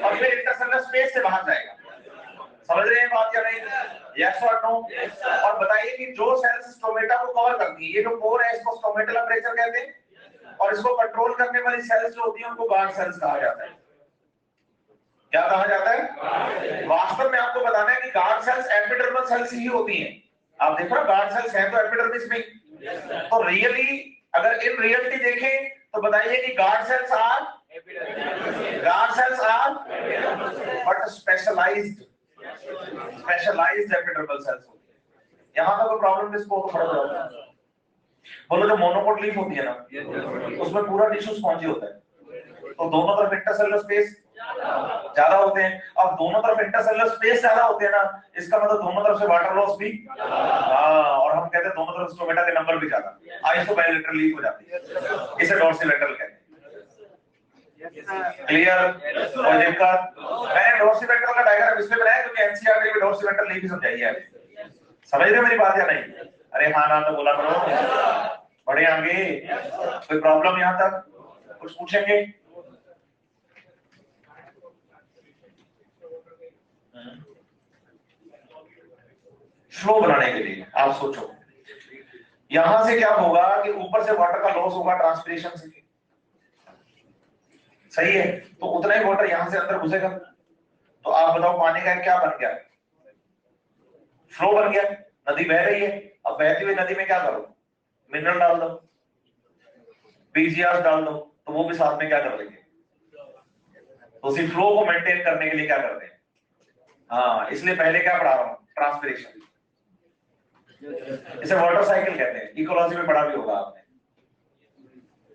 और फिर इंटरसेलुलर स्पेस से बाहर जाएगा। समझ रहे हैं बात या नहीं? यस और नो? और बताइए कि जो सेल्स स्टोमेटा को कवर करती है, ये जो कोर है इसको स्टोमेटल एपरेचर कहते हैं, और इसको कंट्रोल करने वाली सेल्स जो होती है उनको गार्ड सेल्स कहा जाता है। क्या कहा जाता है? वास्तव में आपको बताना है कि गार्ड सेल्स एपिडर्मल सेल्स ही होती हैं। आप देखो ना, गार्ड सेल्स हैं तो एपिडर्मिस में। तो रियली अगर इन रियलिटी देखें तो बताइए कि guard cells are but specialized epidermal cells होती है। यहां का कोई प्रॉब्लम इसको तो खड़ा होगा। बोलो जो मोनोकोट लीफ होती है ना, उसमें पूरा टिश्यू स्पॉन्जी होता है, तो दोनों तरफ इंटरसेलुलर स्पेस ज्यादा होते हैं। अब दोनों तरफ इंटरसेलुलर स्पेस ज्यादा होते हैं ना, इसका मतलब दोनों तरफ से वाटर लॉस भी और हम कहते हैं दोनों तरफ स्टोमेटा के नंबर भी ज्यादा, आइसोबायलेटरल लीक हो जाती है, इसे डॉर्सिलेटरल कहते हैं। क्लियर? कोई दिक्कत? मैंने डॉर्सिलेटरल का डायग्राम इसमें बनाया क्योंकि एनसीईआरटी में डॉर्सिलेटरल लीक ही समझाई है। समझ रहे मेरी बात या नहीं? अरे हाँ ना तो बोला करो, बढ़े आगे। कोई प्रॉब्लम यहाँ तक? कुछ पूछेंगे? फ्लो बनाने के लिए आप सोचो, यहां से क्या होगा कि ऊपर से वाटर का लॉस होगा ट्रांसपिरेशन से, सही है? तो उतना ही वाटर यहां से अंदर घुसेगा। तो आप बताओ पानी का क्या बन गया? फ्लो बन गया। नदी बह रही है, अब बहती हुई नदी में क्या करो? मिनरल डाल दो, पीजीआर डाल दो, तो वो भी साथ में क्या कर लेंगे? तो उसी फ्लो को मेंटेन करने के लिए क्या करते हैं? हाँ, इसलिए पहले क्या पढ़ा रहा हूं? ट्रांसपिरेशन। इसे वाटर साइकिल कहते हैं, इकोलॉजी में पढ़ा भी होगा आपने,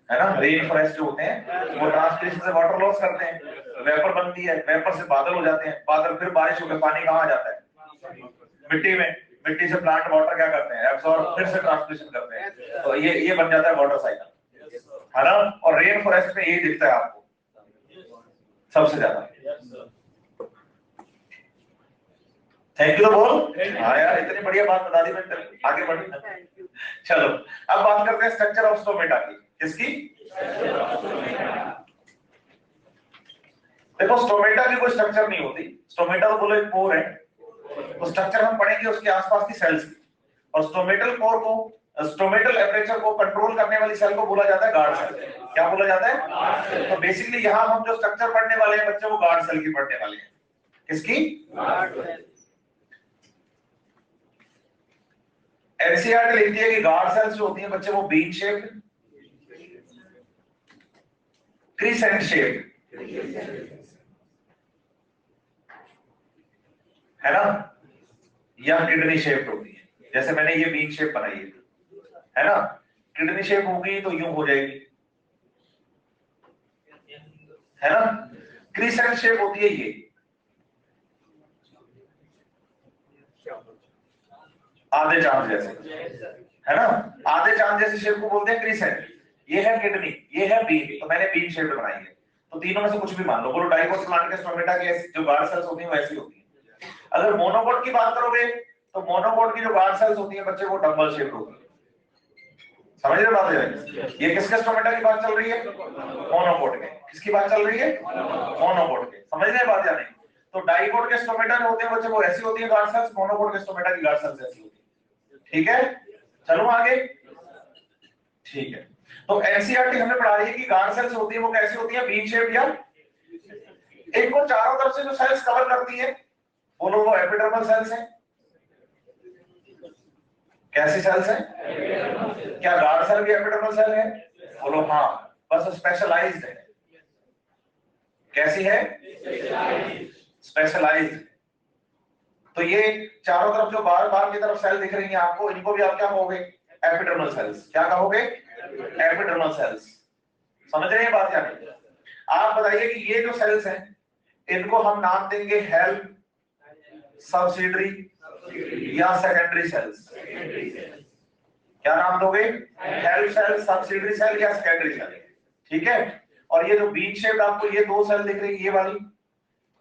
है ना? रेन फॉरेस्ट जो होते हैं वो ट्रांसपिरेशन से वाटर लॉस करते हैं, वेपर बनती है, वेपर से बादल हो जाते हैं, बादल फिर बारिश होकर पानी कहां जाता है? मिट्टी में, मिट्टी से प्लांट वाटर क्या करते हैं? एब्सॉर्ब, फिर से ट्रांसपिरेशन करते हैं। तो ये बन जाता है वाटर साइकिल, है ना? और रेन फॉरेस्ट में यही दिखता है आपको सबसे ज्यादा। थैंक यू तो बोल। हाँ यार, इतनी बढ़िया बात बता दी मैंने, आगे बढ़े। चलो अब बात करते हैं स्ट्रक्चर ऑफ स्टोमेटा की। किसकी? देखो, स्टोमेटा की कोई स्ट्रक्चर नहीं होती। स्टोमेटा तो बोलो एक कोर है, तो स्ट्रक्चर हम पढ़ेंगे उसके आसपास की सेल्स की। और स्टोमेटल कोर को, स्टोमेटल एपरेचर को कंट्रोल करने वाली सेल को बोला जाता है गार्ड सेल। क्या बोला जाता है? तो बेसिकली यहाँ हम जो स्ट्रक्चर पढ़ने वाले हैं बच्चे, वो गार्ड सेल की पढ़ने वाले हैं। किसकी? एनसीईआरटी लिखती है कि गार्ड सेल्स जो होती हैं बच्चे, वो बीन शेप, क्रीसेंट शेप, है ना, या किडनी शेप होती है। जैसे मैंने ये बीन शेप बनाई है ना? किडनी शेप होगी तो यूं हो जाएगी, है ना? क्रीसेंट शेप होती है ये, आधे चांद जैसे, है ना? आधे चांद जैसे शेप को बोलते हैं क्रीसेंट। ये है किडनी, ये है बीन, तो मैंने बीन शेप बनाई है। तो तीनों में से कुछ भी मान लो। बोलो डाइकोट प्लांट के स्टोमेटा की जो गार्ड सेल्स होती हैं वैसी होती है। अगर मोनोकोट की बात करोगे तो मोनोकोट की जो गार्ड सेल्स होती है बच्चे, वो डबल शेप होती है। समझ रहे बात है? ये किसके स्टोमेटा की बात चल रही है? मोनोकोट के। किसकी बात चल रही है? मोनोकोट के। समझ रहे बात या नहीं? तो डाइकोट के स्टोमेटा जो होते हैं बच्चे, वो ऐसी होती है गार्ड सेल्स। मोनोकोट के स्टोमेटा की गार्ड सेल्स ऐसी होती है। ठीक है, चलो आगे। ठीक है, तो एनसीईआरटी हमें पढ़ा रही है कि गार्ड सेल्स होती है वो कैसी होती है? बीन शेप या इनको चारों तरफ से जो सेल्स कवर करती है, बोलो वो एपिडर्मल सेल्स हैं। कैसी सेल्स हैं? क्या गार्ड सेल भी एपिडर्मल सेल है? बोलो हाँ, बस स्पेशलाइज्ड है। कैसी है? स्पेशलाइज्ड। तो ये चारों तरफ जो बार बार की तरफ सेल दिख रही हैं आपको, इनको भी आप क्या कहोगे? Epidermal cells. क्या कहोगे? Epidermal cells. समझ रहे हैं बात या नहीं? आप बताइए कि ये जो सेल्स हैं इनको हम नाम देंगे हेल्प, सब्सिडरी या सेकेंडरी सेल्स। क्या नाम दोगे? हेल्प सेल, सब्सिडरी सेल या सेकेंडरी सेल, ठीक है। और ये जो बीच शेप आपको ये दो सेल दिख रही है ये वाली,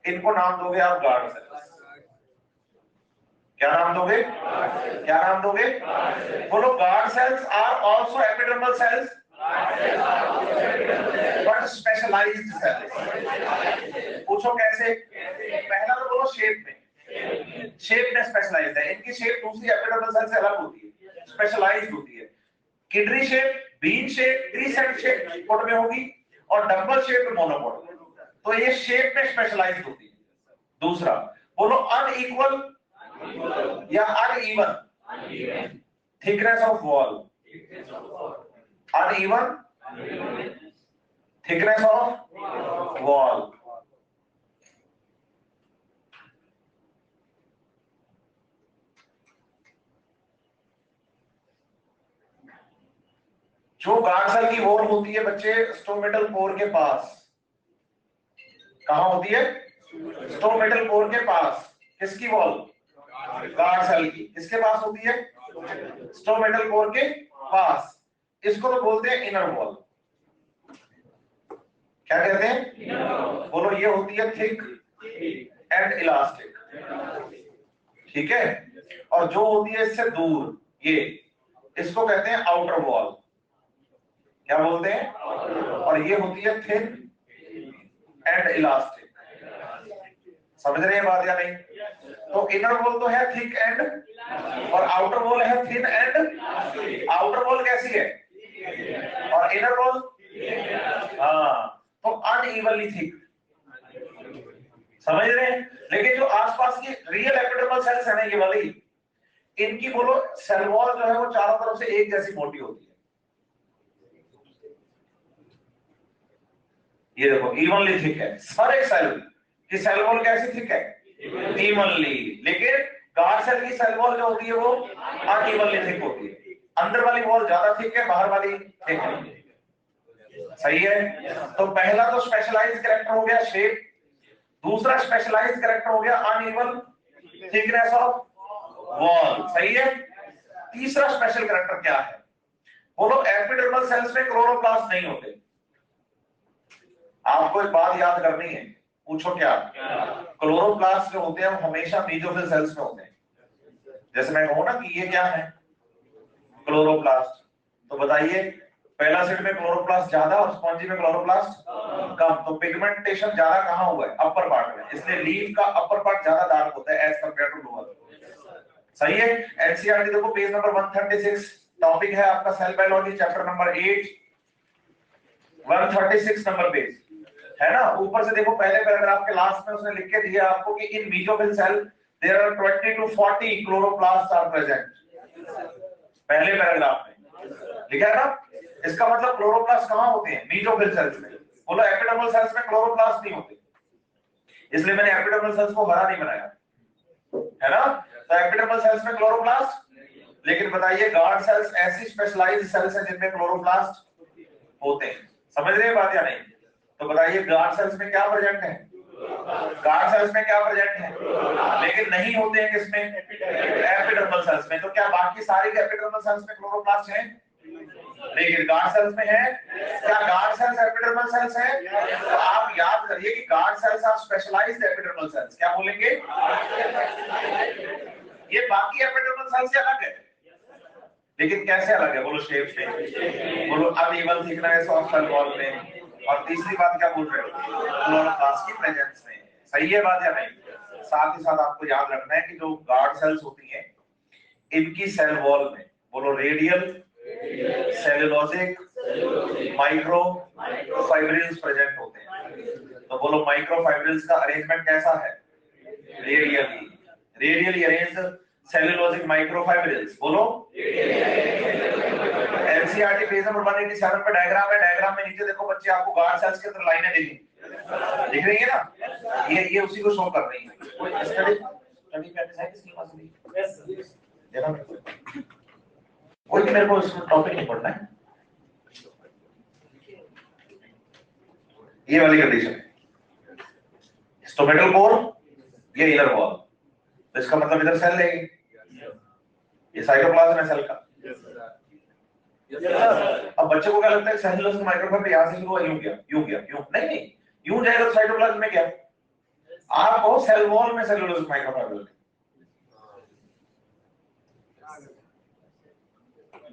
इनको नाम दोगे आप गार्ड सेल। क्या नाम दोगे? क्या नाम दोगे? बोलो, guard cells are also epidermal cells but specialized cells. पूछो कैसे? पहला तो बोलो शेप में, शेप में स्पेशलाइज्ड है, इनकी शेप दूसरी एपिडर्मल सेल से अलग होती है, स्पेशलाइज्ड होती है। Kidney shape, bean shape, tree shape pot में होगी और डबल शेप मोनोपोड, तो ये शेप में स्पेशलाइज्ड होती है। दूसरा बोलो, अनइक्वल या uneven thickness of wall, uneven thickness of wall. जो गार्ड सेल की वॉल होती है बच्चे स्टोमेटल पोर के पास, कहां होती है? स्टोमेटल पोर के पास। किसकी वॉल? गार्ड सेल की। किसके पास होती है? स्टोमेटल पोर के पास। इसको तो बोलते हैं इनर वॉल। क्या कहते हैं? बोलो, ये होती है थिक एंड इलास्टिक, ठीक है। और जो होती है इससे दूर, ये इसको कहते हैं आउटर वॉल। क्या बोलते हैं? और ये होती है थिन एंड इलास्टिक। समझ रहे हैं बात या नहीं? तो इनर वॉल तो है थिक एंड, और आउटर वॉल है थिन एंड। आउटर वॉल कैसी है? और इनर वॉल, हाँ, तो अनइवनली थिक। समझ रहे हैं? लेकिन जो आसपास की रियल एपिडर्मल सेल्स है ना, ये वाली, इनकी बोलो सेल वॉल जो है वो चारों तरफ से एक जैसी मोटी होती है। ये देखो इवनली थिक है, सारे सेल की सेल वॉल कैसी थिक है? इवनली। लेकिन गार्ड सेल की सेल वॉल जो होती है वो अनइवनली थिक होती है। अंदर वाली वॉल ज्यादा थिक है, बाहर वाली थिक है। सही है। तो पहला तो स्पेशलाइज्ड कैरेक्टर हो गया शेप, दूसरा स्पेशलाइज्ड कैरेक्टर हो गया अनइवन थिकनेस ऑफ वॉल। सही है। तीसरा स्पेशल कैरेक्टर क्या है? बोलो, एपिडर्मल सेल्स में क्लोरोप्लास्ट नहीं होते। आपको एक बात याद करनी है, पूछो क्या? क्लोरोप्लास्ट जो होते हैं वो हमेशा मेसोफिल सेल्स में होते हैं। जैसे मैं कहूं ना कि ये क्या है? क्लोरोप्लास्ट, तो बताइए पहला सेट में क्लोरोप्लास्ट ज्यादा और स्पॉन्जी में क्लोरोप्लास्ट कम, तो पिगमेंटेशन ज्यादा कहां हुआ है? अपर पार्ट में, इसलिए लीफ का अपर पार्ट ज्यादा डार्क होता है एज कंपेयर टू लोअर। सही है। एनसीईआरटी देखो पेज नंबर 136, टॉपिक है आपका cell biology chapter number 8, 136 number page है ना। ऊपर से देखो पहले पैराग्राफ के लास्ट में उसने लिख के दिया आपको कि in mesophyll cell there are 20 to 40 chloroplast are present. पहले पैराग्राफ में लिखा है ना। इसका मतलब क्लोरोप्लास्ट कहां होते हैं? मेसोफिल सेल्स में। बोलो, एपिडर्मल सेल्स में क्लोरोप्लास्ट नहीं होते, इसलिए मैंने एपिडर्मल सेल्स को हरा नहीं बनाया, है ना। तो एपिडर्मल सेल्स में क्लोरोप्लास्ट, लेकिन बताइए गार्ड सेल्स ऐसी स्पेशलाइज्ड सेल्स हैं जिनमें क्लोरोप्लास्ट होते हैं। समझ रहे हैं बात या नहीं? तो बताइए गार्ड सेल्स में क्या प्रेजेंट है? गार्ड सेल्स में क्या प्रेजेंट है? लेकिन नहीं होते हैं किसमें? एपिडर्मल सेल्स में। तो क्या बाकी सारी एपिडर्मल सेल्स में क्लोरोप्लास्ट है? लेकिन गार्ड सेल्स में है। क्या गार्ड सेल्स एपिडर्मल सेल्स है? तो आप याद करिए कि guard cells are specialized epidermal cells. क्या बोलेंगे? ये बाकी एपिडर्मल सेल्स से अलग है, लेकिन कैसे अलग है? बोलो, शेप में। बोलो, uneven thickness of cell wall में। और तीसरी बात क्या बोल रहे हो? क्लोरोप्लास्ट की प्रेजेंस में। सही है बात या नहीं? साथ ही साथ आपको याद रखना है कि जो गार्ड सेल्स होती हैं इनकी सेल वॉल में, बोलो, radial, cellulosic, micro fibrils present होते हैं। तो बोलो, माइक्रोफाइब्रिल्स का अरेंजमेंट कैसा है? Radially arranged cellulosic microfibrils. बोलो, एनसीईआरटी पेज नंबर 187 पे डायग्राम है। डायग्राम में नीचे देखो बच्चे, आपको गार्ड सेल्स के अंदर लाइनें दिख रही है ना, ये उसी को शो कर रही है। कोई स्टडी करने है किसके पास नहीं? यस, देखो कोई मेरे को इसमें टॉपिक नहीं पढ़ना है। ये वाली कंडीशन है, स्टोमेटल पोर, ये इनर वॉल, तो इसका मतलब इधर सेल लेगी, ये साइटोप्लाज्म है सेल का। अब बच्चे को क्या लगता है सेलुलोज माइक्रोफाइबर यहाँ से शुरू हुआ, यूं गया यूं गया यूं, नहीं यूं जाएगा तो साइटोप्लाज्म में क्या, आप कहो सेल वॉल में सेलुलोज माइक्रोफाइबर,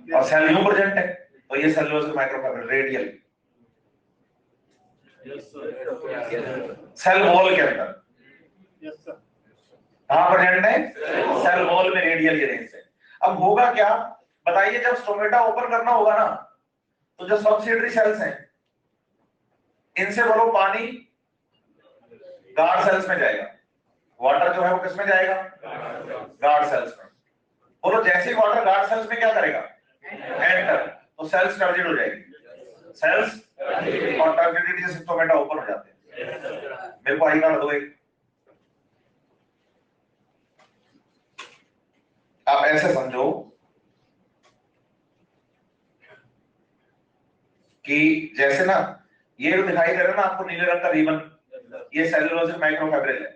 और सेल यूं प्रेजेंट है तो ये cellulose microfibre radial cell wall के अंदर कहां प्रेजेंट है, सेल वॉल में रेडियल रेंज से। अब होगा क्या बताइए, जब स्टोमेटा ओपन करना होगा ना तो जो सब्सिडरी सेल्स हैं इनसे बोलो पानी गार्ड सेल्स में जाएगा, वाटर जो है वो किसमें जाएगा, गार्ड सेल्स में। बोलो जैसे ही वाटर गार्ड सेल्स में क्या करेगा, एंटर, तो सेल्स टर्जिड हो जाएगी, सेल्स और टर्जिडिटी से स्टोमेटा ओपन हो जाते हैं। मेरे को आई कार्ड दो एक, आप ऐसे समझो कि जैसे ना ये जो दिखाई दे रहा है ना आपको नीले रंग का रिबन, ये सेलुलोज माइक्रोफाइब्रिल है।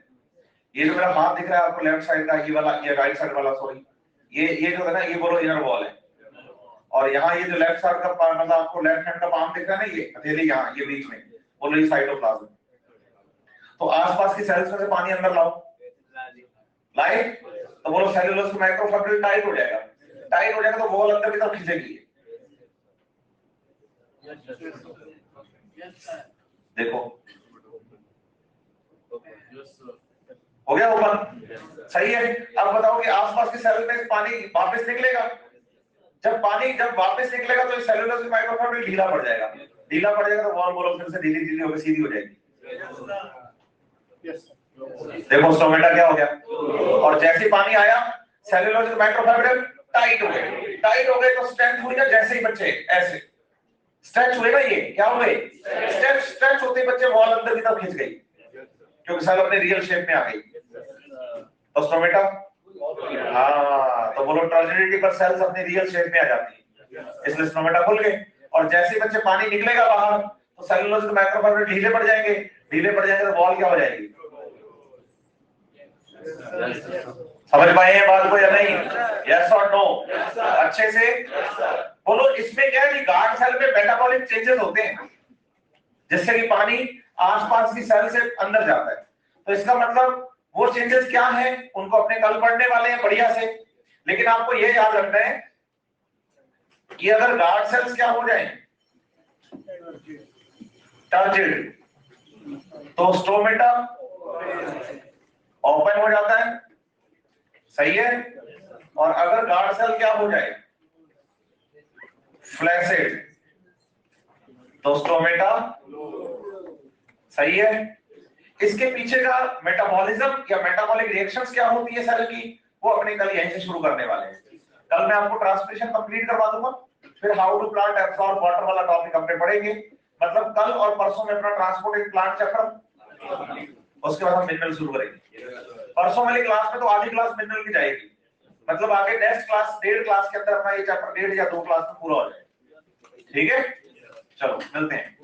ये जो मेरा हाथ दिख रहा है आपको लेफ्ट साइड का, ये वाला, ये राइट साइड वाला, सॉरी, ये जो है ना ये बोलो इनर वॉल है, और यहाँ ये जो लेफ्ट साइड का मतलब आपको लेफ्ट हैंड का पाम दिख रहा है ना, ये हथेली यहाँ ये बीच में, बोलो ये साइटोप्लाज्म। तो आसपास की सेल्स में से पानी अंदर लाओ, लाए तो बोलो सेलुलोज माइक्रोफाइब्रिल टाइट हो जाएगा, टाइट हो जाएगा तो वॉल अंदर की तरफ खींचेगी। देखो हो गया ओपन, सही है। अब बताओ कि आसपास के सेल में पानी वापस निकलेगा, जब वापस निकलेगा तो सेलुलोज माइक्रोफाइब्रिल ढीला पड़ जाएगा, ढीला पड़ जाएगा तो वॉल बोलो फिर से ढीली ढीली होकर सीधी हो जाएगी। देखो स्टोमेटा क्या हो गया, और जैसे ही पानी आया सेलुलोज माइक्रोफाइब्रिल टाइट हो गए, टाइट हो गए तो स्ट्रेंथ हुई ना, जैसे ही बच्चे ऐसे स्ट्रेच हुए ना, ये क्या हुए, स्ट्रेच होते ही बच्चे वॉल अंदर की तरफ खिंच गई क्योंकि सेल अपने रियल शेप में आ गई, तो स्टोमेटा, हाँ तो बोलो टर्जिडिटी पर सेल्स अपने रियल शेप में आ जाती है, इसलिए स्टोमेटा खुल गए। और जैसे ही बच्चे पानी निकलेगा बाहर तो सेलुलोज के माइक्रोफाइबर ढीले पड़ जाएंगे, ढीले पड़ जाएंगे तो वॉल क्या हो जाएगी, समझ पाए ये बात को या नहीं, यस और नो, अच्छे से बोलो। इसमें क्या है कि गार्ड सेल में मेटाबॉलिक चेंजेस होते हैं जिससे कि पानी आसपास की सेल से अंदर जाता है, तो इसका मतलब वो चेंजेस क्या है उनको अपने कल पढ़ने वाले हैं बढ़िया से। लेकिन आपको ये याद रखना है कि अगर गार्ड सेल्स क्या हो जाए टर्जिड, तो स्टोमेटा ओपन हो जाता है, सही है, और अगर गार्ड सेल क्या हो जाए फ्लैसिड, तो स्टोमेटा, सही है। इसके पीछे का मेटाबॉलिज्म या मेटाबॉलिक रिएक्शंस क्या होती है सेल की, वो अपने कल यहीं से शुरू करने वाले हैं। कल मैं आपको ट्रांसलेशन कंप्लीट करवा दूंगा, फिर how to plant absorb water वाला टॉपिक अपने पढ़ेंगे। मतलब कल और परसों में अपना ट्रांसपोर्ट प्लांट चैप्टर, उसके बाद हम मिनरल शुरू करेंगे। परसों वाली क्लास में तो आधी क्लास मिनरल की जाएगी, मतलब आगे नेक्स्ट क्लास 1.5 क्लास के अंदर अपना ये चैप्टर 1.5 या 2 क्लास में पूरा हो जाएगा। ठीक है, चलो मिलते हैं।